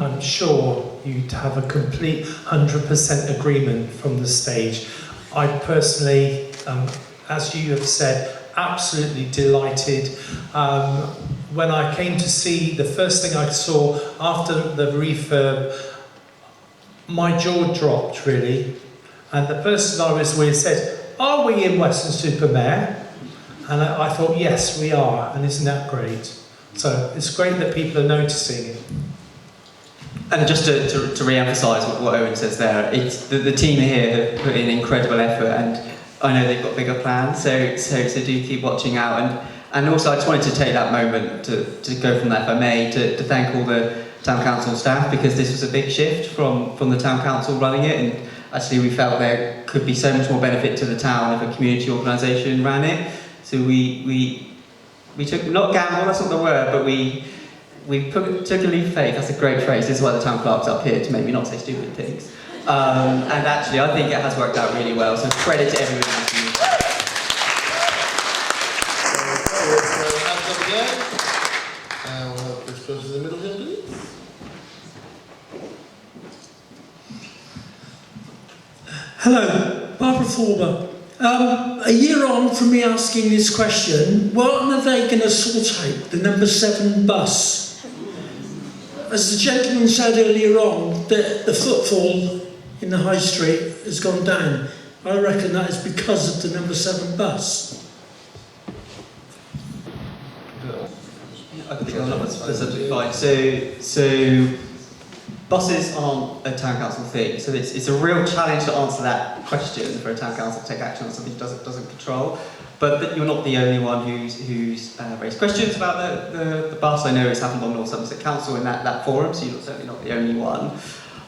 I'm sure you'd have a complete 100% agreement from the stage. I personally, as you have said, absolutely delighted. When I came to see, the first thing I saw after the refurb, my jaw dropped really. And the person I was with said, "Are we in Weston-super-Mare?" And I thought, yes, we are. And isn't that great? So it's great that people are noticing it. And just to re-emphasise what Owen says there, it's the team here have put in incredible effort, and I know they've got bigger plans, so do keep watching out. And also I just wanted to take that moment to go from that, if I may, to thank all the Town Council staff, because this was a big shift from the Town Council running it, and actually we felt there could be so much more benefit to the town if a community organisation ran it. So we took, not gamble, that's not the word, but we took a leap of faith. That's a great phrase. This is why the town clerk's up here, to make me not say stupid things. And actually, I think it has worked out really well. So credit to everyone else. Hands up again. And we'll have this person in the middle here, please. Hello, Barbara Thorber. A year on from me asking this question, when are they going to sort out the number 7 bus? As the gentleman said earlier on, the footfall in the high street has gone down. I reckon that is because of the number 7 bus. I think that's absolutely fine. So buses aren't a town council thing, so it's a real challenge to answer that question for a town council to take action on something it doesn't control. But you're not the only one who's raised questions about the bus. I know it's happened on North Somerset Council in that forum, so you're certainly not the only one.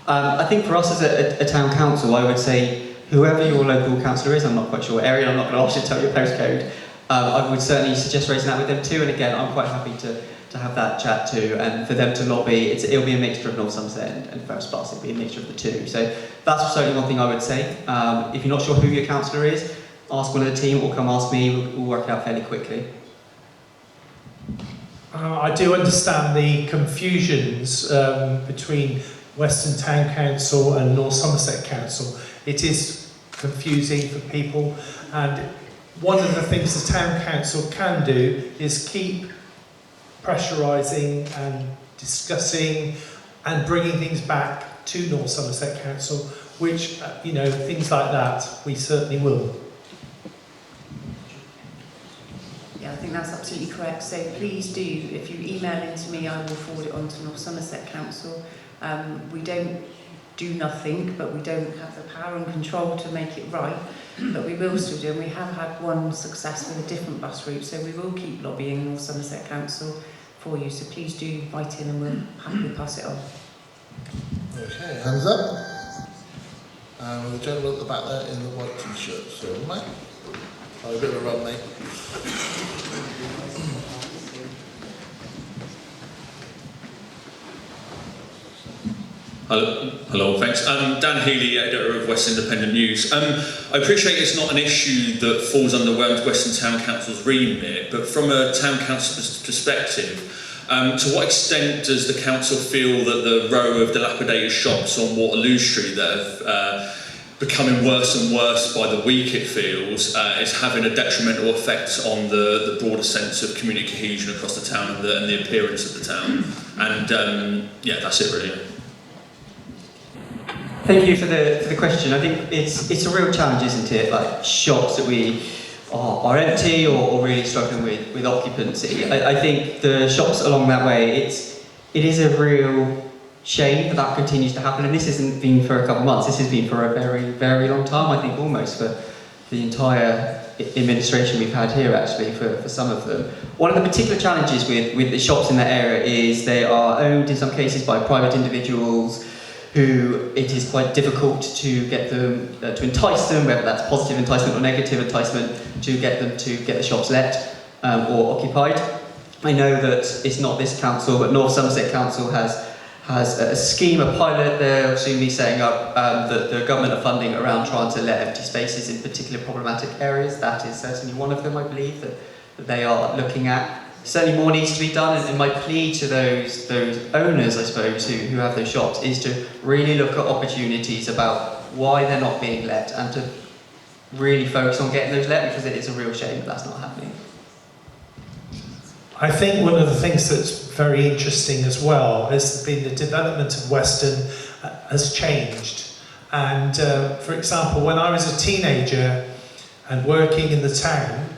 I think for us as a town council, I would say whoever your local councillor is, I'm not quite sure what area, I'm not going to ask you to tell your postcode, I would certainly suggest raising that with them too, and again, I'm quite happy to have that chat too, and for them to lobby. It'll be a mixture of North Somerset and First Bus, it'll be a mixture of the two. So that's certainly one thing I would say. If you're not sure who your councillor is, ask one of the team or come ask me, we'll work it out fairly quickly. I do understand the confusions between Weston Town Council and North Somerset Council. It is confusing for people, and one of the things the Town Council can do is keep pressurising and discussing and bringing things back to North Somerset Council, which, things like that, we certainly will. Yeah, I think that's absolutely correct. So please do, if you email it to me, I will forward it on to North Somerset Council. We don't do nothing, but we don't have the power and control to make it right. But we will still do, and we have had one success with a different bus route, so we will keep lobbying North Somerset Council for you. So please do write in and we'll happily pass it on. Okay, hands up. The gentleman at the back there in the white t-shirt. So, mate, a bit of a run, mate. Hello, thanks. Dan Healy, editor of West Independent News. I appreciate it's not an issue that falls under Western Town Council's remit, but from a Town Council perspective, to what extent does the council feel that the row of dilapidated shops on Waterloo Street that have becoming worse and worse by the week, it feels, is having a detrimental effect on the broader sense of community cohesion across the town and the appearance of the town? And yeah, that's it really. Thank you for the question. I think it's a real challenge, isn't it? Like shops that we are empty or really struggling with occupancy. I think the shops along that way, it is a real shame that continues to happen. And this hasn't been for a couple of months. This has been for a very, very long time. I think almost for the entire administration we've had here, actually, for some of them. One of the particular challenges with the shops in that area is they are owned in some cases by private individuals who it is quite difficult to get them, to entice them, whether that's positive enticement or negative enticement, to get them to get the shops let or occupied. I know that it's not this council, but North Somerset Council has a scheme, a pilot they'll soon be setting up that the government are funding around trying to let empty spaces in particular problematic areas. That is certainly one of them, I believe, that they are looking at. Certainly more needs to be done, and my plea to those owners, I suppose, who have those shops, is to really look at opportunities about why they're not being let, and to really focus on getting those let, because it is a real shame that that's not happening. I think one of the things that's very interesting as well has been the development of Weston has changed. And for example, when I was a teenager and working in the town,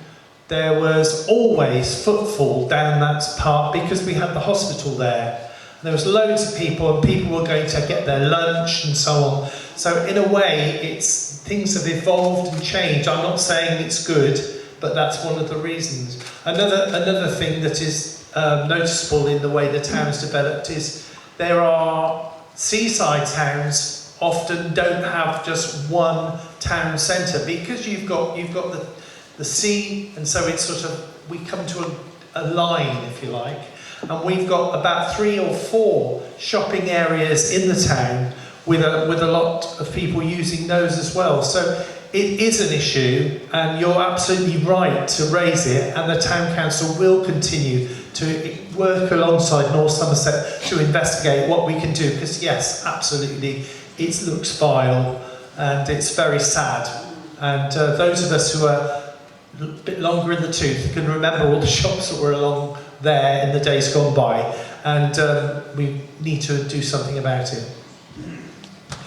there was always footfall down that part because we had the hospital there. And there was loads of people, and people were going to get their lunch and so on. So in a way, things have evolved and changed. I'm not saying it's good, but that's one of the reasons. Another thing that is noticeable in the way the town's developed is there are seaside towns often don't have just one town centre, because you've got the sea, and so it's sort of, we come to a line, if you like, And we've got about 3 or 4 shopping areas in the town with a lot of people using those as well. So it is an issue, and you're absolutely right to raise it, and the Town Council will continue to work alongside North Somerset to investigate what we can do, because yes, absolutely, it looks vile and it's very sad. And those of us who are a bit longer in the tooth can remember all the shops that were along there in the days gone by, and we need to do something about it.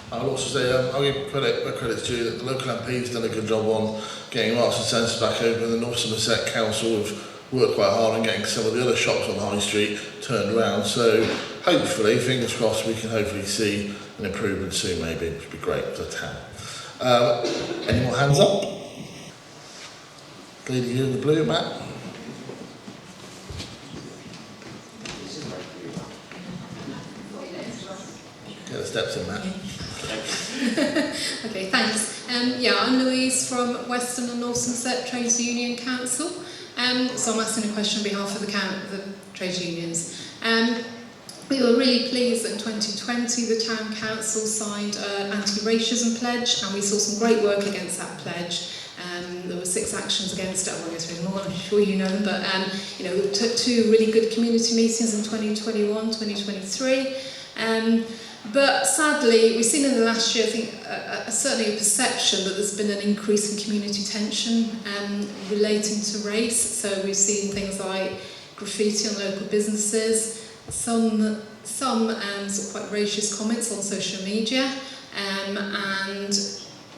I'll also say, I'll give credit where credit's due, that the local MP's done a good job on getting arts and centres back open. The North Somerset Council have worked quite hard on getting some of the other shops on High Street turned around. So hopefully, fingers crossed, we can hopefully see an improvement soon maybe, which would be great for the town. Any more hands up? Lady here in the blue, Matt. Get the steps in, Matt. Okay, thanks. Yeah, I'm Louise from Western and North Somerset Trades Union Council. So I'm asking a question on behalf of the trade unions. We were really pleased that in 2020 the Town Council signed an anti-racism pledge, and we saw some great work against that pledge. There were 6 actions against it. I won't go through them all, I'm sure you know them, but we took 2 really good community meetings in 2021, 2023. But sadly, we've seen in the last year, I think, certainly a perception that there's been an increase in community tension relating to race. So we've seen things like graffiti on local businesses, some sort of quite racist comments on social media, and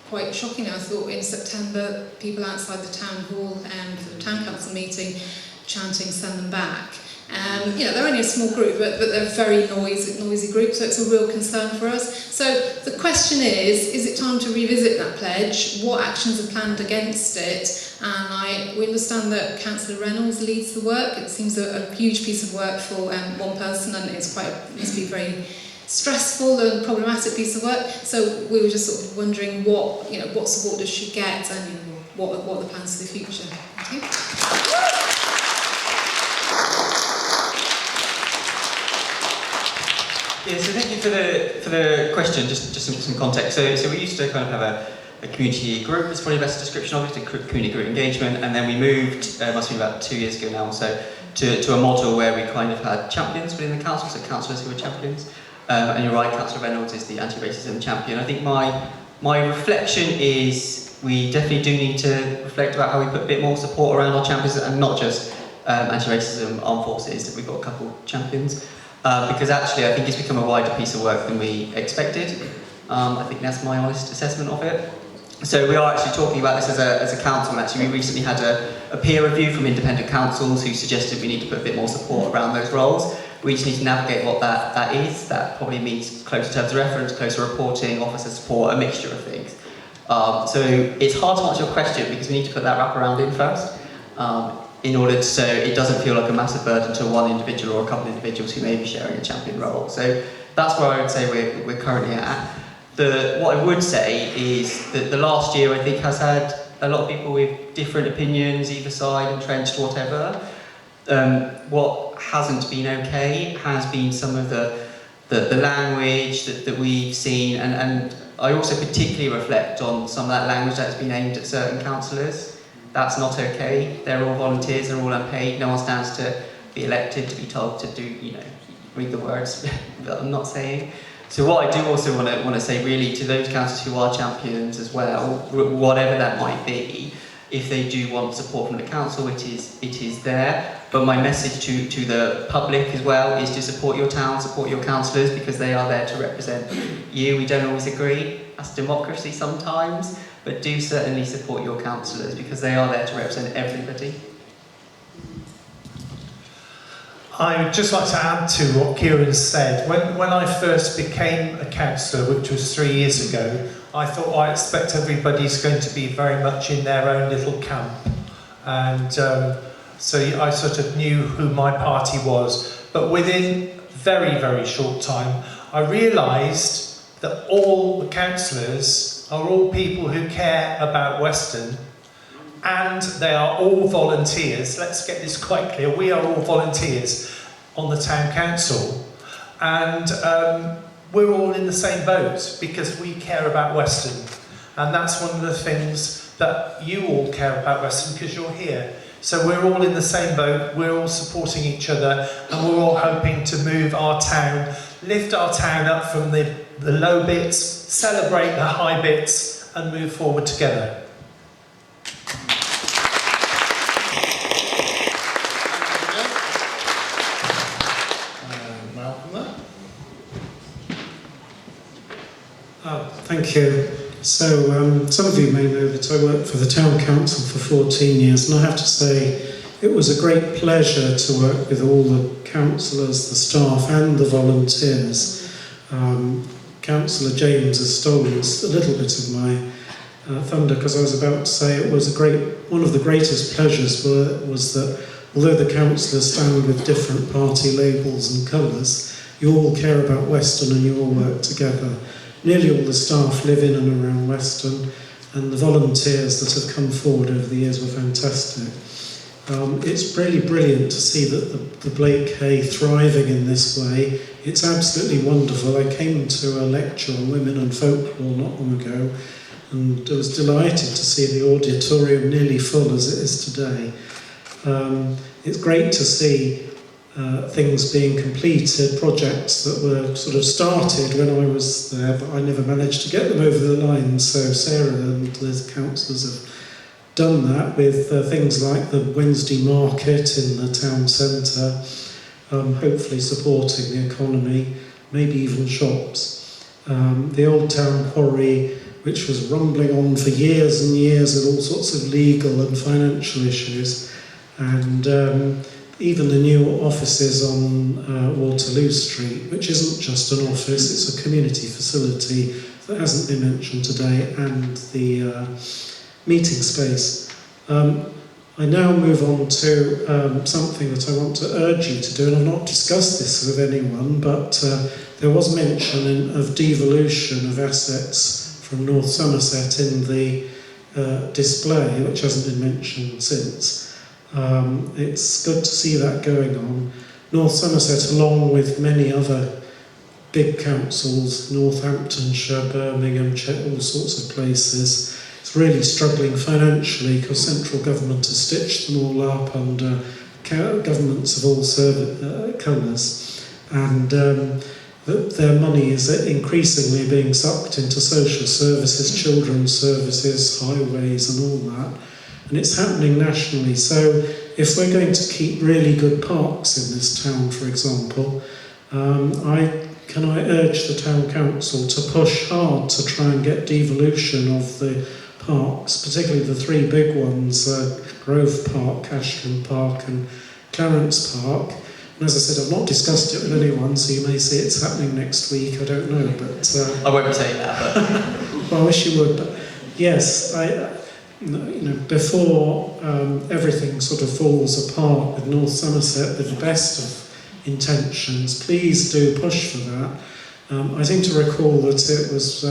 quite shocking, I thought, in September, people outside the town hall for the town council meeting chanting "send them back." They're only a small group, but they're a very noisy group, so it's a real concern for us. So the question is it time to revisit that pledge? What actions are planned against it? And we understand that Councillor Reynolds leads the work. It seems a huge piece of work for one person, and it's must be very stressful and problematic piece of work. So we were just sort of wondering what support does she get, and what are the plans for the future? Thank you. Yeah, so thank you for the question. Just some context. So we used to kind of have a community group. It's probably the best description of it, a community group engagement, and then we moved. Must be about 2 years ago now or so, to a model where we kind of had champions within the council, so councillors who were champions. And you're right, Councillor Reynolds is the anti-racism champion. I think my reflection is we definitely do need to reflect about how we put a bit more support around our champions, and not just anti-racism armed forces. We've got a couple champions. Because actually I think it's become a wider piece of work than we expected. I think that's my honest assessment of it. So we are actually talking about this as a council, and actually we recently had a peer review from independent councils who suggested we need to put a bit more support around those roles. We just need to navigate what that is. That probably means closer terms of reference, closer reporting, officer support, a mixture of things. So it's hard to answer your question because we need to put that wraparound in first. In order so it doesn't feel like a massive burden to one individual or a couple of individuals who may be sharing a champion role. So that's where I would say we're currently at. What I would say is that the last year I think has had a lot of people with different opinions, either side, entrenched, whatever. What hasn't been okay has been some of the language that we've seen, and I also particularly reflect on some of that language that has been aimed at certain councillors. That's not okay. They're all volunteers, they're all unpaid. No one stands to be elected to be told to do, read the words that I'm not saying. So what I do also want to say really to those councillors who are champions as well, whatever that might be, if they do want support from the council, it is there. But my message to the public as well is to support your town, support your councillors, because they are there to represent you. We don't always agree. That's democracy sometimes. But do certainly support your councillors because they are there to represent everybody. I would just like to add to what Kieran said. When I first became a councillor, which was 3 years ago, I thought I expect everybody's going to be very much in their own little camp. And so I sort of knew who my party was. But within very, very short time, I realised that all the councillors are all people who care about Weston, and they are all volunteers. Let's get this quite clear. We are all volunteers on the town council, and we're all in the same boat because we care about Weston, and that's one of the things that you all care about Weston because you're here. So we're all in the same boat, we're all supporting each other, and we're all hoping to move our town, lift our town up from the low bits, celebrate the high bits, and move forward together. Malcolm there. Thank you. So some of you may know that I worked for the Town Council for 14 years, and I have to say it was a great pleasure to work with all the councillors, the staff and the volunteers. Councillor James has stolen a little bit of my thunder, because I was about to say it was one of the greatest pleasures was that although the councillors stand with different party labels and colours, you all care about Weston and you all work together. Nearly all the staff live in and around Weston, and the volunteers that have come forward over the years were fantastic. It's really brilliant to see that the Blake Hay thriving in this way. It's absolutely wonderful. I came to a lecture on women and folklore not long ago, and I was delighted to see the auditorium nearly full as it is today. It's great to see things being completed, projects that were sort of started when I was there, but I never managed to get them over the line. So Sarah and the councillors have done that with things like the Wednesday market in the town centre, hopefully supporting the economy, maybe even shops. The old town quarry, which was rumbling on for years and years with all sorts of legal and financial issues, and even the new offices on Waterloo Street, which isn't just an office, it's a community facility that hasn't been mentioned today, and the meeting space. I now move on to something that I want to urge you to do, and I've not discussed this with anyone, but there was mention of devolution of assets from North Somerset in the display, which hasn't been mentioned since. It's good to see that going on. North Somerset, along with many other big councils, Northamptonshire, Birmingham, all sorts of places, it's really struggling financially because central government has stitched them all up under governments of all colours, and their money is increasingly being sucked into social services, children's services, highways and all that. And it's happening nationally. So if we're going to keep really good parks in this town, for example, can I urge the town council to push hard to try and get devolution of the parks, particularly the three big ones, Grove Park, Ashland Park and Clarence Park. And as I said, I've not discussed it with anyone, so you may see it's happening next week, I don't know. But I won't be saying that, but... Well, I wish you would, but yes, before everything sort of falls apart with North Somerset, with the best of intentions, please do push for that. I seem to recall that it was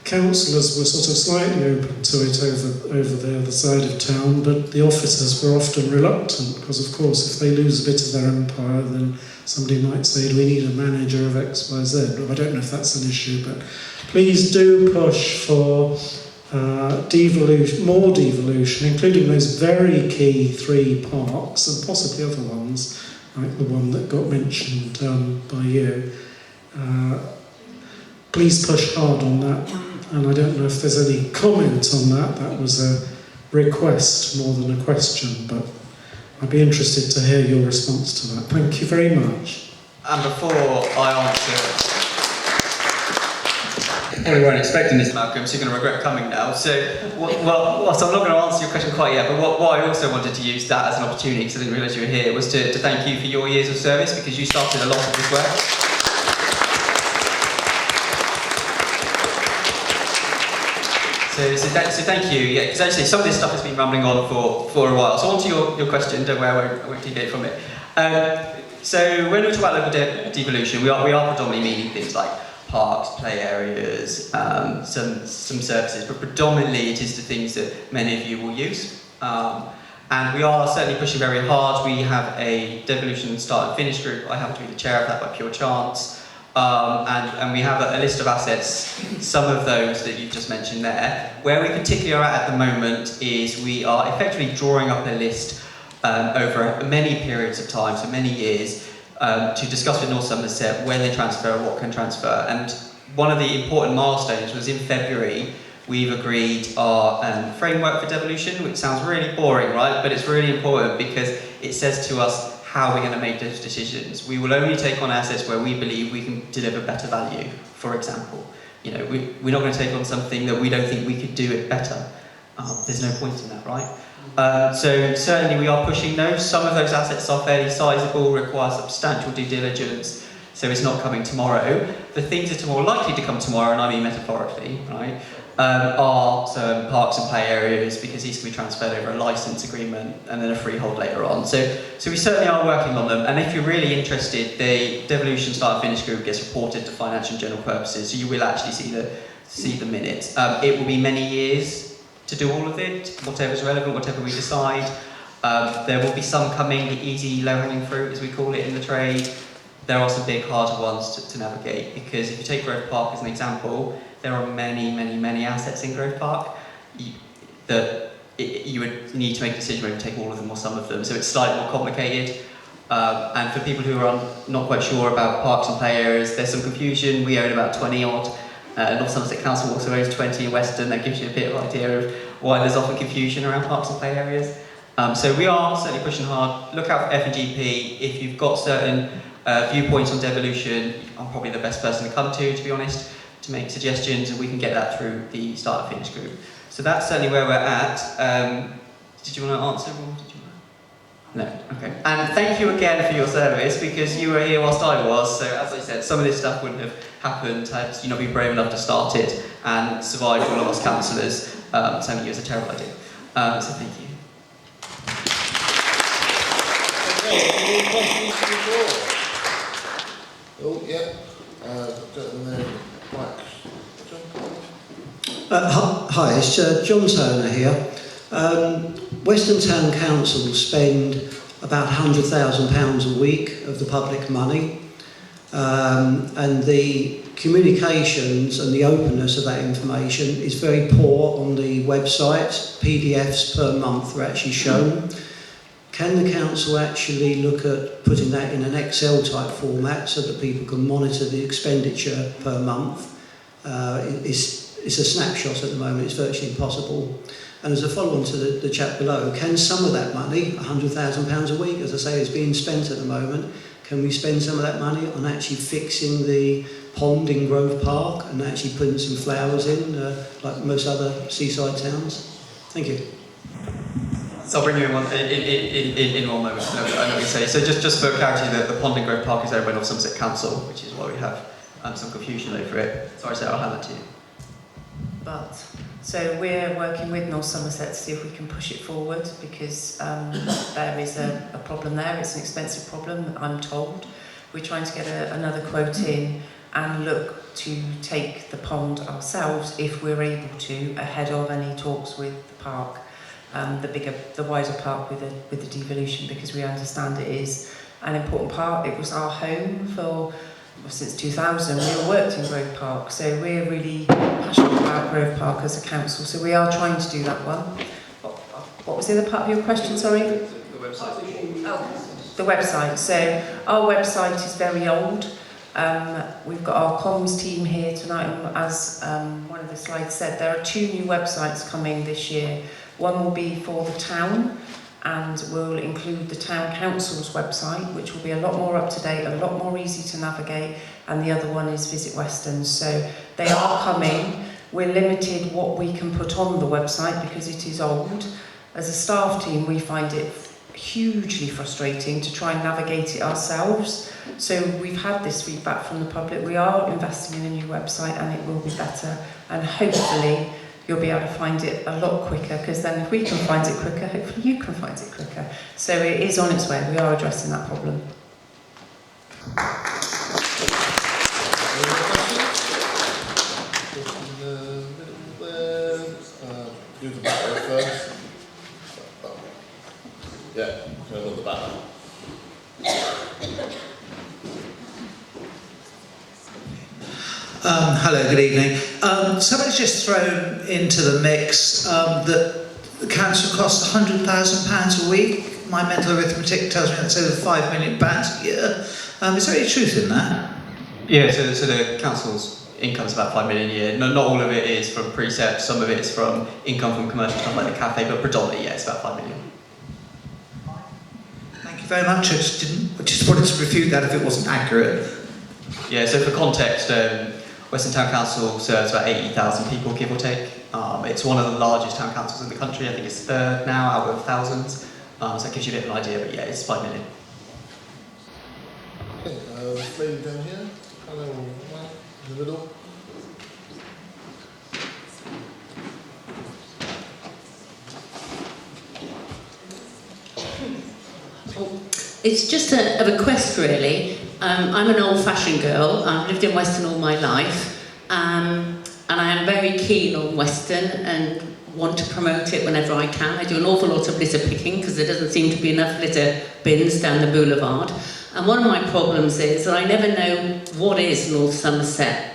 councillors were sort of slightly open to it over the other side of town, but the officers were often reluctant because, of course, if they lose a bit of their empire, then somebody might say, do we need a manager of X, Y, Z? Well, I don't know if that's an issue, but please do push for devolution, more devolution, including those very key three parks and possibly other ones, like the one that got mentioned by you. Please push hard on that, and I don't know if there's any comment on that. That was a request more than a question, but I'd be interested to hear your response to that. Thank you very much. And before I answer, probably weren't expecting this, Malcolm, so you're going to regret coming now. So, whilst I'm not going to answer your question quite yet, but what I also wanted to use that as an opportunity, because I didn't realise you were here, was to thank you for your years of service, because you started a lot of this work. So thank you. Yeah, because actually some of this stuff has been rambling on for a while. So on to your question. Don't worry, I won't deviate from it. So when we talk about local devolution, we are predominantly meaning things like parks, play areas, some services, but predominantly it is the things that many of you will use. And we are certainly pushing very hard. We have a devolution start and finish group. I happen to be the chair of that by pure chance. And we have a list of assets, some of those that you've just mentioned there. Where we particularly are at the moment is we are effectively drawing up a list over many periods of time, so many years, to discuss with North Somerset when they transfer, what can transfer. And one of the important milestones was in February, we've agreed our framework for devolution, which sounds really boring, right? But it's really important because it says to us how we're going to make those decisions. We will only take on assets where we believe we can deliver better value, for example. You know, we're not going to take on something that we don't think we could do it better. There's no point in that, right? So certainly we are pushing those. Some of those assets are fairly sizable, require substantial due diligence, so it's not coming tomorrow. The things that are more likely to come tomorrow, and I mean metaphorically, right, are some parks and play areas, because these can be transferred over a licence agreement and then a freehold later on. So we certainly are working on them, and if you're really interested, the devolution start and finish group gets reported to finance and general purposes, so you will actually see the minutes. It will be many years to do all of it, whatever's relevant, whatever we decide. There will be some coming, the easy low-hanging fruit, as we call it in the trade. There are some big harder ones to navigate, because if you take Grove Park as an example, there are many assets in Grove Park that you would need to make a decision whether to take all of them or some of them, so it's slightly more complicated. And for people who are not quite sure about parks and play areas, there's some confusion. We own about 20 odd. North Somerset Council also owns 20 in Weston. That gives you a bit of idea of why there's often confusion around parks and play areas. So we are certainly pushing hard. Look out for F&GP. If you've got certain viewpoints on devolution, I'm probably the best person to come to be honest, to make suggestions, and we can get that through the start and finish group. So that's certainly where we're at. Did you want to answer, or did you want to? No, okay. And thank you again for your service, because you were here whilst I was, so as I said, some of this stuff wouldn't have happened had you not been brave enough to start it and survived all of us councillors telling you it was a terrible idea. So thank you. Oh, yeah. Hi, it's John Turner here. Weston Town Council spend about £100,000 a week of the public money, and the communications and the openness of that information is very poor on the website. PDFs per month are actually shown. Can the council actually look at putting that in an Excel type format so that people can monitor the expenditure per month? It's a snapshot at the moment, it's virtually impossible. And as a follow-on to the chat below, can some of that money, £100,000 a week, as I say, is being spent at the moment, can we spend some of that money on actually fixing the pond in Grove Park and actually putting some flowers in, like most other seaside towns? Thank you. So I'll bring you in one moment. No, I know what you say. So just for clarity, the pond in Grove Park is owned by North Somerset Council, which is why we have some confusion over it. Sorry, Sarah, I'll hand that to you. So we're working with North Somerset to see if we can push it forward, because there is a problem there. It's an expensive problem, I'm told. We're trying to get another quote in and look to take the pond ourselves, if we're able to, ahead of any talks with the park. The wider park with the devolution, because we understand it is an important part. It was our home since 2000. We all worked in Grove Park, so we're really passionate about Grove Park as a council. So we are trying to do that one. What was the other part of your question? Sorry. The website. Oh, the website. So our website is very old. We've got our comms team here tonight, and as one of the slides said, there are 2 new websites coming this year. One will be for the town, and will include the town council's website, which will be a lot more up to date, a lot more easy to navigate, and the other one is Visit Weston. So they are coming. We're limited what we can put on the website because it is old. As a staff team, we find it hugely frustrating to try and navigate it ourselves. So we've had this feedback from the public. We are investing in a new website, and it will be better, and hopefully you'll be able to find it a lot quicker, because then if we can find it quicker, hopefully you can find it quicker. So it is on its way. We are addressing that problem. Do the back first. Yeah, kind of on the back. Hello, good evening. Somebody's just thrown into the mix that the council costs £100,000 a week. My mental arithmetic tells me that's over £5 million a year. Is there any truth in that? Yeah, so the council's income is about 5 million a year. Not all of it is from precept, some of it is from income from commercial stuff like the cafe, but predominantly, yeah, it's about 5 million. Thank you very much. I just wanted to refute that if it wasn't accurate. Yeah, so for context, Weston Town Council serves about 80,000 people, give or take. It's one of the largest town councils in the country. I think it's third now out of thousands. So it gives you a bit of an idea, but yeah, it's 5 million. Okay, this lady down here, hello, in the middle. It's just a request really. I'm an old-fashioned girl. I've lived in Weston all my life, and I am very keen on Weston and want to promote it whenever I can. I do an awful lot of litter picking because there doesn't seem to be enough litter bins down the boulevard. And one of my problems is that I never know what is North Somerset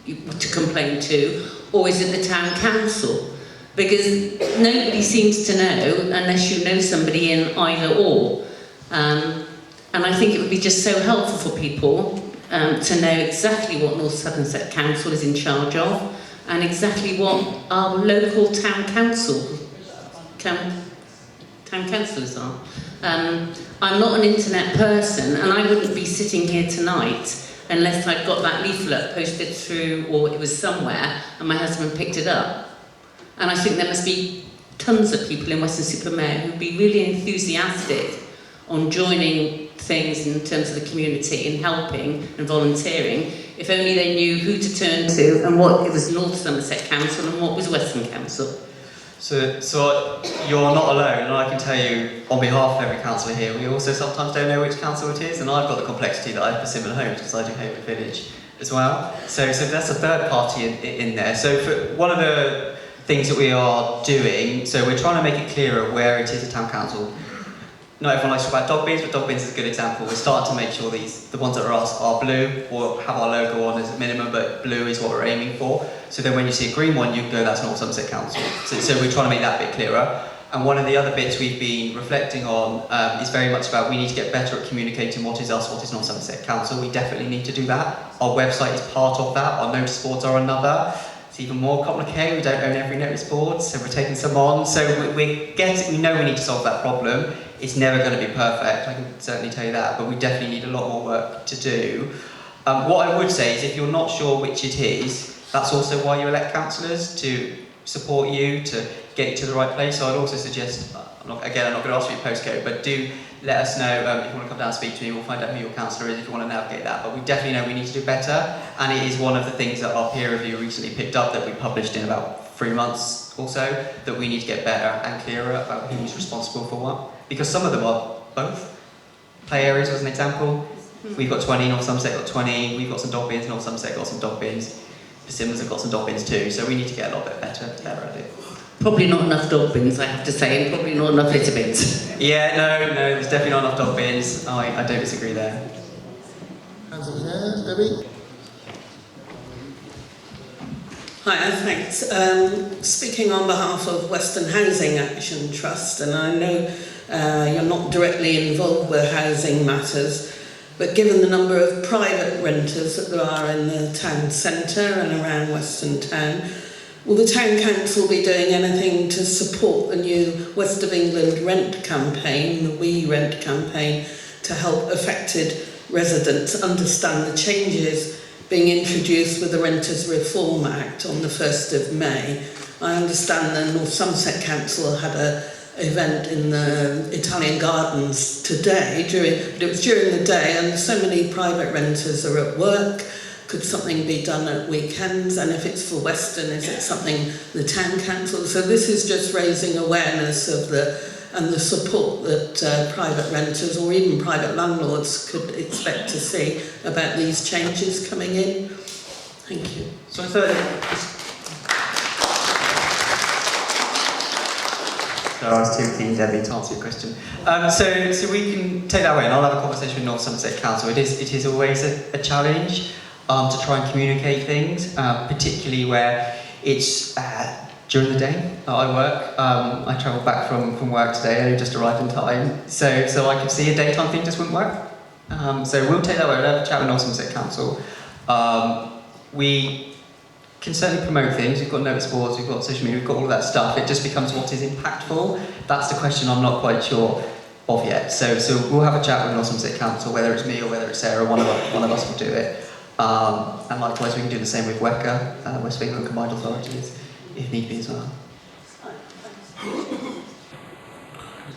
to complain to, or is it the town council? Because nobody seems to know unless you know somebody in either or. And I think it would be just so helpful for people to know exactly what North Somerset Council is in charge of and exactly what our local town councillors are. I'm not an internet person and I wouldn't be sitting here tonight unless I'd got that leaflet posted through or it was somewhere and my husband picked it up. And I think there must be tons of people in Weston-super-Mare who'd be really enthusiastic on joining things in terms of the community and helping and volunteering, if only they knew who to turn to and what it was North Somerset Council and what was Weston Council. So you're not alone, and I can tell you on behalf of every councillor here, we also sometimes don't know which council it is, and I've got the complexity that I have for Similar Homes because I do Hayward Village as well. So that's a third party in there. So for one of the things that we are doing, so we're trying to make it clearer where it is a town council. Not everyone likes to talk about dog bins, but dog bins is a good example. We're starting to make sure the ones that are blue or have our logo on as a minimum, but blue is what we're aiming for. So then when you see a green one, you can go, that's North Somerset Council. So we're trying to make that a bit clearer. And one of the other bits we've been reflecting on is very much about we need to get better at communicating what is us, what is North Somerset Council. We definitely need to do that. Our website is part of that. Our notice boards are another. It's even more complicated. We don't own every notice board, so we're taking some on. So we know we need to solve that problem. It's never going to be perfect, I can certainly tell you that, but we definitely need a lot more work to do. What I would say is if you're not sure which it is, that's also why you elect councillors, to support you, to get you to the right place. So I'd also suggest, I'm not going to ask for your postcode, but do let us know if you want to come down and speak to me. We'll find out who your councillor is if you want to navigate that. But we definitely know we need to do better, and it is one of the things that our peer review recently picked up that we published in about 3 months or so, that we need to get better and clearer about who's responsible for what. Because some of them are both. Play areas was an example. We've got 20, North Somerset got 20, we've got some dog bins, North Somerset got some dog bins, Persimmons have got some dog bins too, so we need to get a lot bit better at it. Probably not enough dog bins, I have to say, and probably not enough litter bins. Yeah, no, there's definitely not enough dog bins. I don't disagree there. Hands up here, Debbie. Hi, thanks. Speaking on behalf of Western Housing Action Trust, and I know you're not directly involved with housing matters, but given the number of private renters that there are in the town centre and around Weston Town, will the Town Council be doing anything to support the new West of England rent campaign, the We Rent campaign, to help affected residents understand the changes being introduced with the Renters Reform Act on the 1st of May? I understand the North Somerset Council had an event in the Italian Gardens today, but it was during the day, and so many private renters are at work. Could something be done at weekends? And if it's for Weston, is it something the Town Council? So this is just raising awareness of the support that private renters or even private landlords could expect to see about these changes coming in. Thank you. So I was too keen, Debbie, to answer your question. So we can take that away, and I'll have a conversation with North Somerset Council. It is always a challenge to try and communicate things, particularly where it's during the day that I work. I travelled back from work today, I just arrived in time, so I could see a daytime thing just wouldn't work. So we'll take that away, we'll have a chat with North Somerset Council. We can certainly promote things, we've got notice boards, we've got social media, we've got all of that stuff. It just becomes what is impactful. That's the question I'm not quite sure of yet. So we'll have a chat with North Somerset Council, whether it's me or whether it's Sarah, one of us will do it. And likewise we can do the same with WECA, West England Combined Authorities, if need be as well.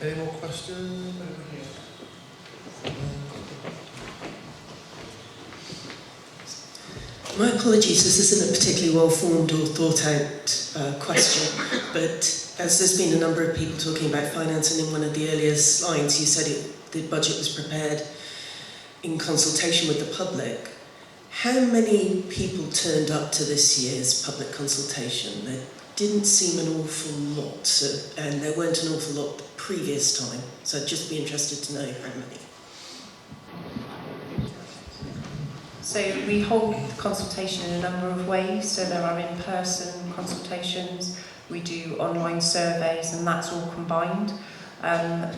Any more questions? My apologies, this isn't a particularly well-formed or thought-out question, but as there's been a number of people talking about finance, and in one of the earlier slides you said the budget was prepared in consultation with the public. How many people turned up to this year's public consultation? There didn't seem an awful lot, and there weren't an awful lot the previous time, so I'd just be interested to know how many. So we hold the consultation in a number of ways. So there are in-person consultations, we do online surveys, and that's all combined.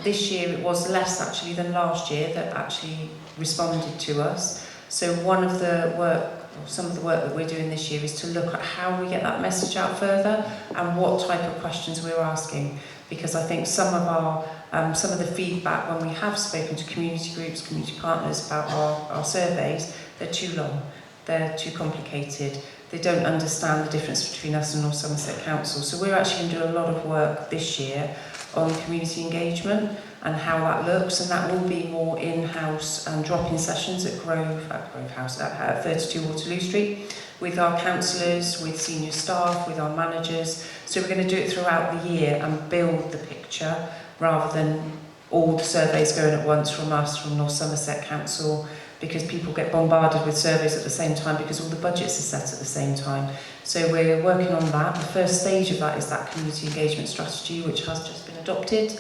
This year it was less actually than last year that actually responded to us. So some of the work that we're doing this year is to look at how we get that message out further and what type of questions we're asking. Because I think some of the feedback when we have spoken to community groups, community partners about our surveys, they're too long, they're too complicated, they don't understand the difference between us and North Somerset Council. So we're actually going to do a lot of work this year on community engagement and how that looks, and that will be more in-house and drop-in sessions at Grove House at 32 Waterloo Street with our councillors, with senior staff, with our managers. So we're going to do it throughout the year and build the picture rather than all the surveys going at once from us, from North Somerset Council, because people get bombarded with surveys at the same time because all the budgets are set at the same time. So we're working on that. The first stage of that is that community engagement strategy, which has just been adopted,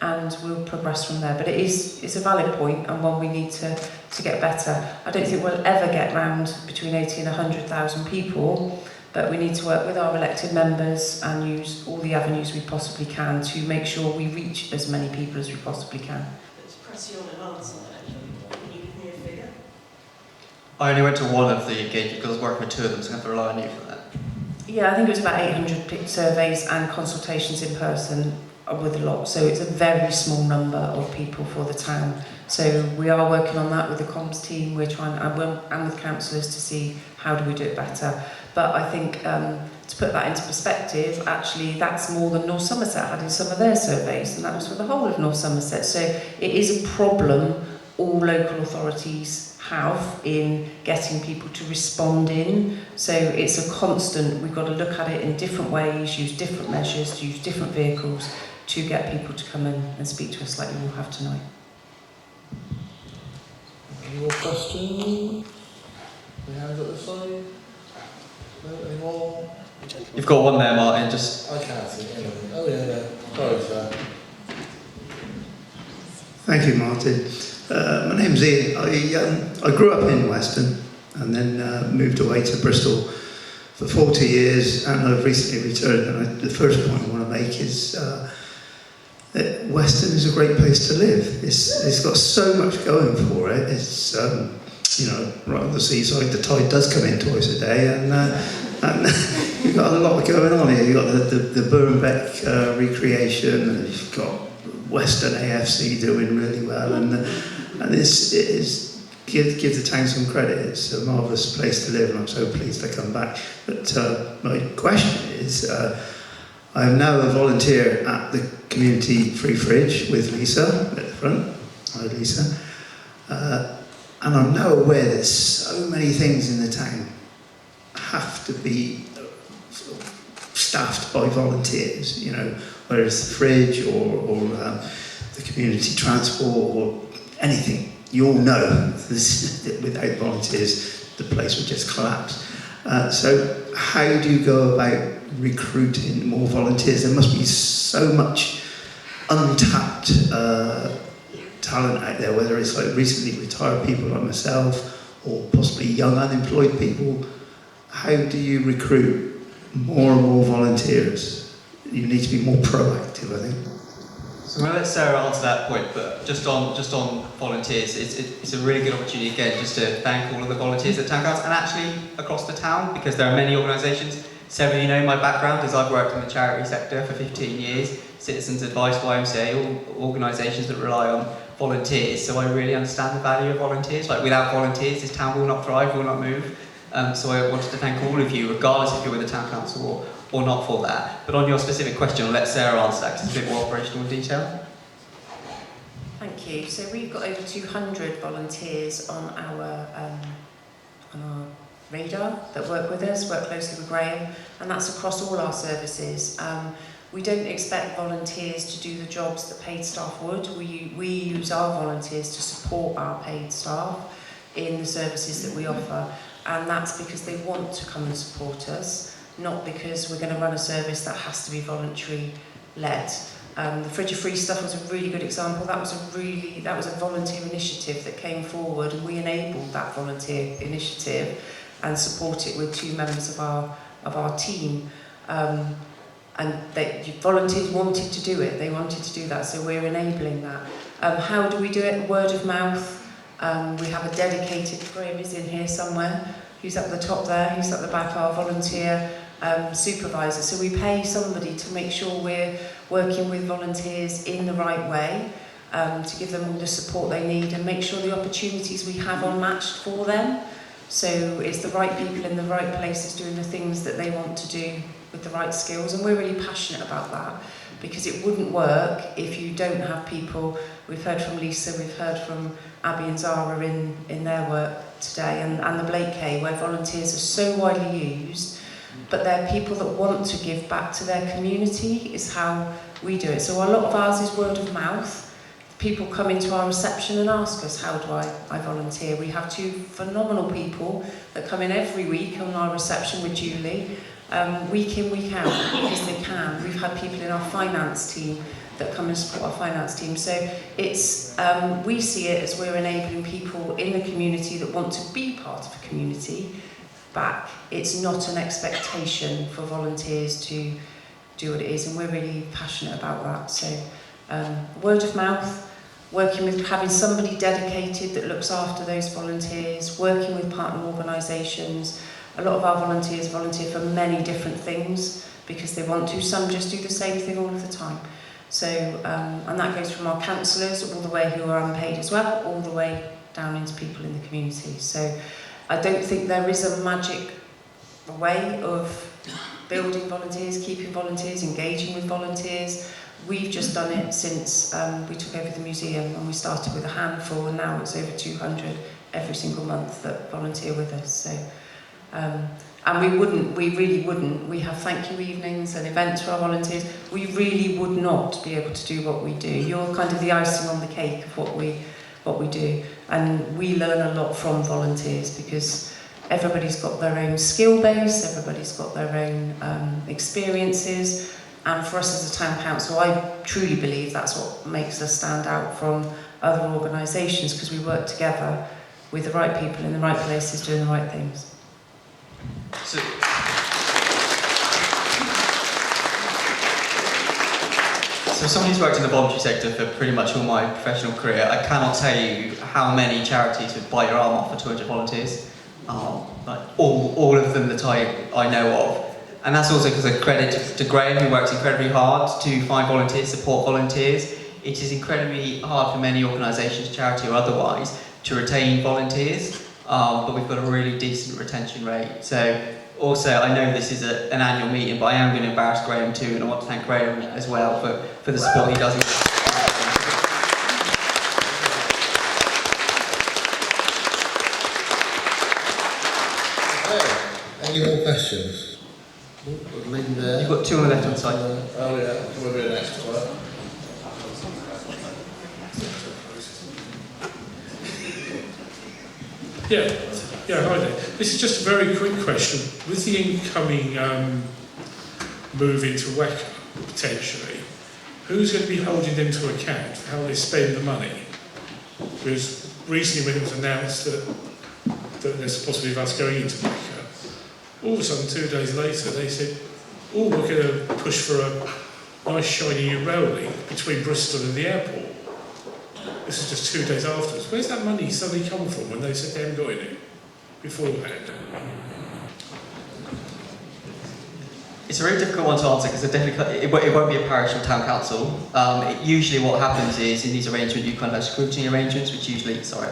and we'll progress from there. But it's a valid point and one we need to get better. I don't think we'll ever get round between 80 and 100,000 people, but we need to work with our elected members and use all the avenues we possibly can to make sure we reach as many people as we possibly can. Let's press you on an answer then. Can you give me a figure? I only went to one of the engagement because I was working with two of them, so I have to rely on you for that. Yeah, I think it was about 800 surveys and consultations in person with a lot. So it's a very small number of people for the town. So we are working on that with the comms team. We're trying, and with councillors, to see how do we do it better. But I think to put that into perspective, actually that's more than North Somerset had in some of their surveys, and that was for the whole of North Somerset. So it is a problem all local authorities have in getting people to respond in. So it's a constant, we've got to look at it in different ways, use different measures, use different vehicles to get people to come in and speak to us like you all have tonight. Any more questions? Any hands at this side? No, any more? You've got one there, Martin, just... I can't see anything. Oh yeah. Sorry, sir. Thank you, Martin. My name's Ian. I grew up in Weston and then moved away to Bristol for 40 years, and I've recently returned. And the first point I want to make is that Weston is a great place to live. It's got so much going for it. It's right on the seaside. The tide does come in twice a day, and you've got a lot going on here. You've got the Birnbeck recreation, and you've got Western AFC doing really well, and give the town some credit. It's a marvellous place to live, and I'm so pleased to come back. But my question is, I'm now a volunteer at the Community Free Fridge with Lisa at the front. Hi, Lisa. And I'm now aware that so many things in the town have to be staffed by volunteers, whether it's the fridge or the community transport or anything. You all know that without volunteers, the place would just collapse. So how do you go about recruiting more volunteers? There must be so much untapped talent out there, whether it's like recently retired people like myself or possibly young unemployed people. How do you recruit more and more volunteers? You need to be more proactive, I think. So I'm going to let Sarah answer that point, but just on volunteers, it's a really good opportunity again just to thank all of the volunteers at Town Council and actually across the town, because there are many organisations. Some of you know my background is I've worked in the charity sector for 15 years, Citizens Advice, YMCA, all organisations that rely on volunteers, so I really understand the value of volunteers. Like, without volunteers, this town will not thrive, will not move. So I wanted to thank all of you, regardless if you're with the Town Council or not, for that. But on your specific question, I'll let Sarah answer that because it's a bit more operational in detail. Thank you. So we've got over 200 volunteers on our radar that work with us, work closely with Graham, and that's across all our services. We don't expect volunteers to do the jobs that paid staff would. We use our volunteers to support our paid staff in the services that we offer, and that's because they want to come and support us, not because we're going to run a service that has to be voluntary led. The Fridge of Free Stuff was a really good example. That was a volunteer initiative that came forward, and we enabled that volunteer initiative and support it with 2 members of our team. And volunteers wanted to do it. They wanted to do that, so we're enabling that. How do we do it? Word of mouth. We have a dedicated, Graham is in here somewhere, who's at the top there, who's at the back, our volunteer supervisor. So we pay somebody to make sure we're working with volunteers in the right way, to give them all the support they need and make sure the opportunities we have are matched for them. So it's the right people in the right places doing the things that they want to do with the right skills, and we're really passionate about that, because it wouldn't work if you don't have people. We've heard from Lisa, we've heard from Abby and Zara in their work today, and the Blake K, where volunteers are so widely used, but they're people that want to give back to their community, is how we do it. So a lot of ours is word of mouth. People come into our reception and ask us, how do I volunteer? We have 2 phenomenal people that come in every week on our reception with Julie, week in, week out, because they can. We've had people in our finance team that come and support our finance team. So it's we see it as we're enabling people in the community that want to be part of a community back. It's not an expectation for volunteers to do what it is, and we're really passionate about that. So word of mouth, working with, having somebody dedicated that looks after those volunteers, working with partner organisations. A lot of our volunteers volunteer for many different things because they want to. Some just do the same thing all of the time. So, and that goes from our councillors all the way who are unpaid as well, all the way down into people in the community. So I don't think there is a magic way of building volunteers, keeping volunteers, engaging with volunteers. We've just done it since we took over the museum, and we started with a handful, and now it's over 200 every single month that volunteer with us. So, and we really wouldn't. We have thank you evenings and events for our volunteers. We really would not be able to do what we do. You're kind of the icing on the cake of what we do, and we learn a lot from volunteers because everybody's got their own skill base, everybody's got their own experiences. And for us as a town council, I truly believe that's what makes us stand out from other organisations, because we work together with the right people in the right places doing the right things. So someone who's worked in the voluntary sector for pretty much all my professional career, I cannot tell you how many charities would bite your arm off for 200 volunteers. Like all of them that I know of. And that's also because of credit to Graham, who works incredibly hard to find volunteers, support volunteers. It is incredibly hard for many organisations, charity or otherwise, to retain volunteers, but we've got a really decent retention rate. So also, I know this is an annual meeting, but I am going to embarrass Graham too, and I want to thank Graham as well for the support he does. Any more questions? Lady there. You've got 2 on the left hand side. Oh yeah, we'll be next one. Yeah, hi there. This is just a very quick question. With the incoming move into WECA, potentially, who's going to be holding them to account for how they spend the money? Because recently when it was announced that there's a possibility of us going into Mecca, all of a sudden 2 days later they said, oh, we're going to push for a nice shiny new rail link between Bristol and the airport. This is just 2 days afterwards. Where's that money suddenly come from when they said they hadn't got any beforehand? It's a really difficult one to answer because it won't be a parish or town council. Usually what happens is in these arrangements you kind of have scrutiny arrangements, which usually, sorry,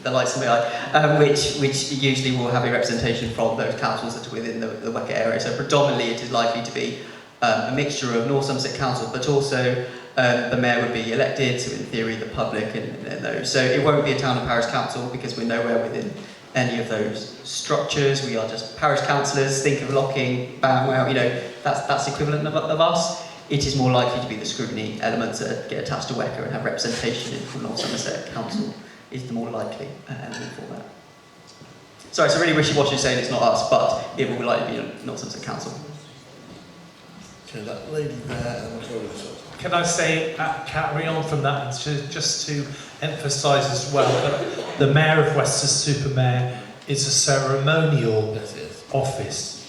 the lights in my eye, which usually will have a representation from those councils that are within the Wecker area. So predominantly it is likely to be a mixture of North Somerset Council, but also the mayor would be elected, so in theory the public and those. So it won't be a town or parish council because we're nowhere within any of those structures. We are just parish councillors. Think of Locking, Banwell, that's the equivalent of us. It is more likely to be the scrutiny elements that get attached to Wecker and have representation from North Somerset Council is the more likely element for that. Sorry, it's a really wishy-washy saying it's not us, but it will likely be North Somerset Council. Okay, that lady there, and we'll Can I say, carry on from that, just to emphasise as well that the Mayor of Weston-super-Mare is a ceremonial office.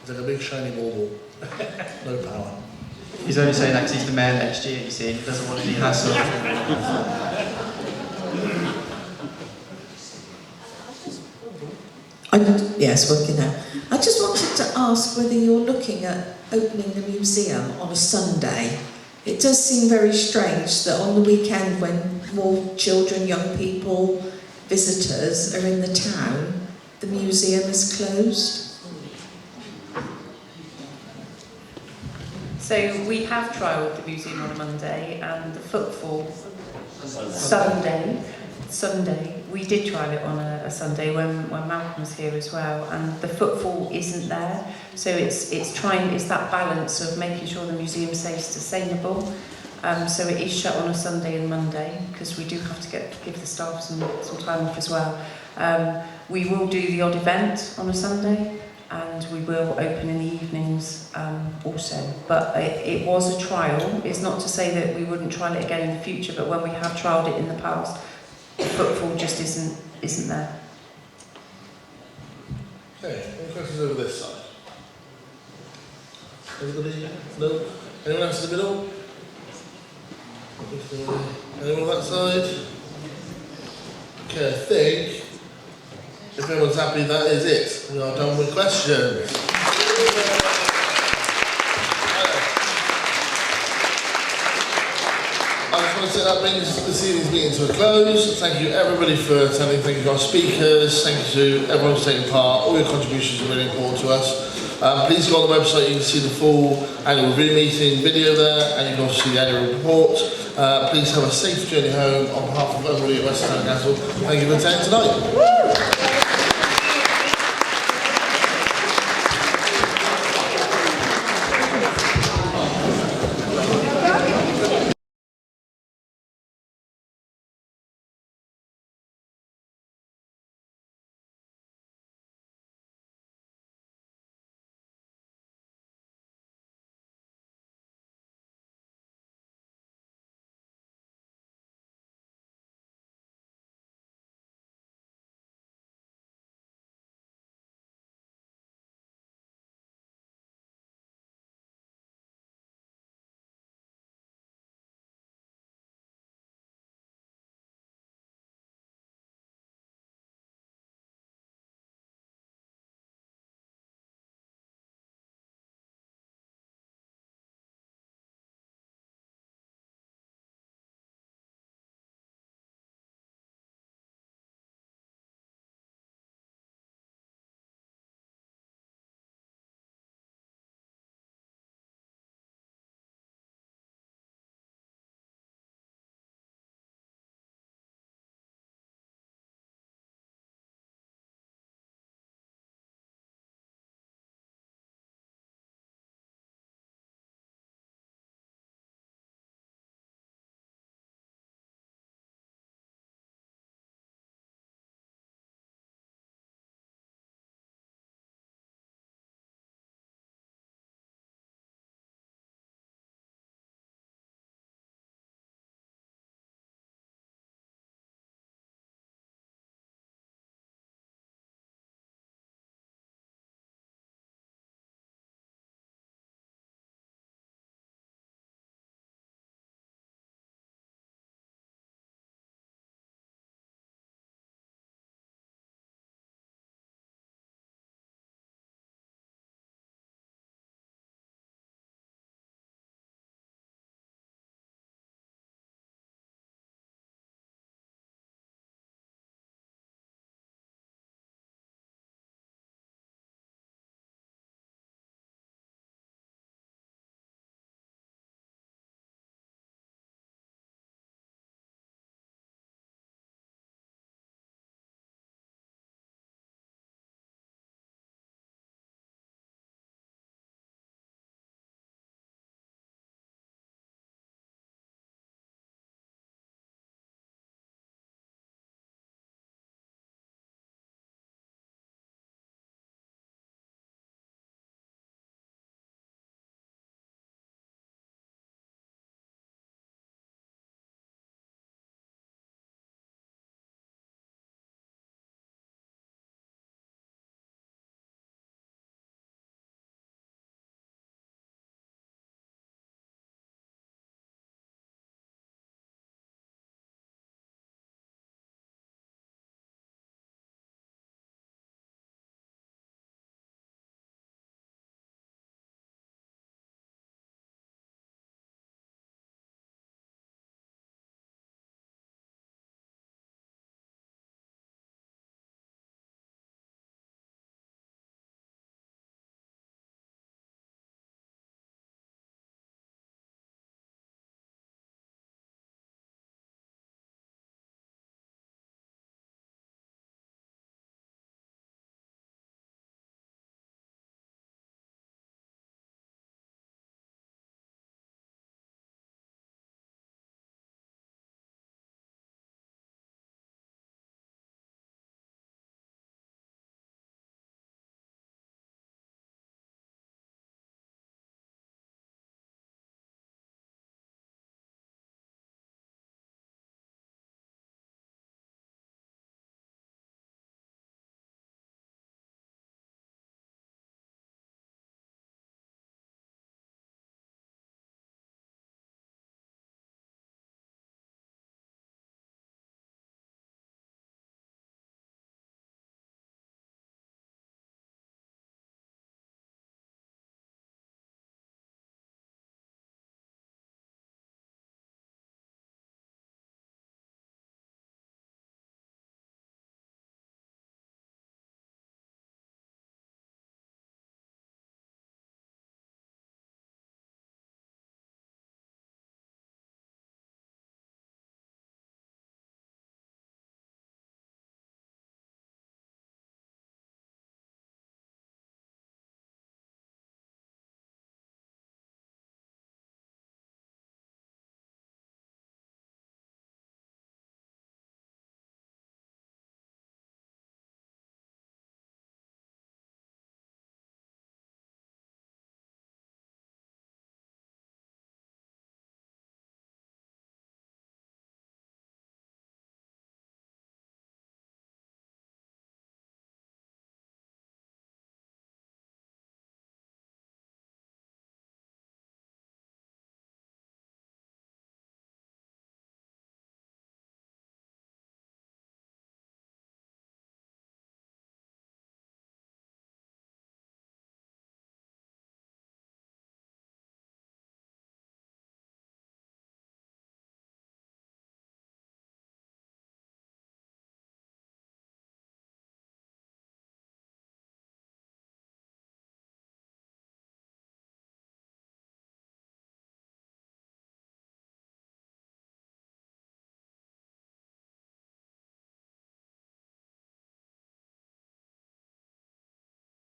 It's like a big shiny bauble, no power. He's only saying that because he's the mayor next year, you see, he doesn't want any hassle. Yes, working out. I just wanted to ask whether you're looking at opening the museum on a Sunday. It does seem very strange that on the weekend when more children, young people, visitors are in the town, the museum is closed. So we have trialled the museum on a Monday and the footfall Sunday. We did trial it on a Sunday when Malcolm was here as well, and the footfall isn't there. So it's that balance of making sure the museum stays sustainable. So it is shut on a Sunday and Monday because we do have to give the staff some time off as well. We will do the odd event on a Sunday, and we will open in the evenings also. But it was a trial. It's not to say that we wouldn't trial it again in the future, but when we have trialled it in the past, the footfall just isn't there. Okay, any questions over this side? Anybody? No? Anyone else in the middle? Anyone on that side? Okay, I think if everyone's happy, that is it. We are done with questions. That brings this evening's meeting to a close. Thank you everybody for attending, thank you to our speakers, thank you to everyone who's taken part. All your contributions are really important to us. Please go on the website, you can see the full annual review meeting video there, and you can also see the annual report. Please have a safe journey home on behalf of everybody at Weston Town Council. Thank you for attending tonight.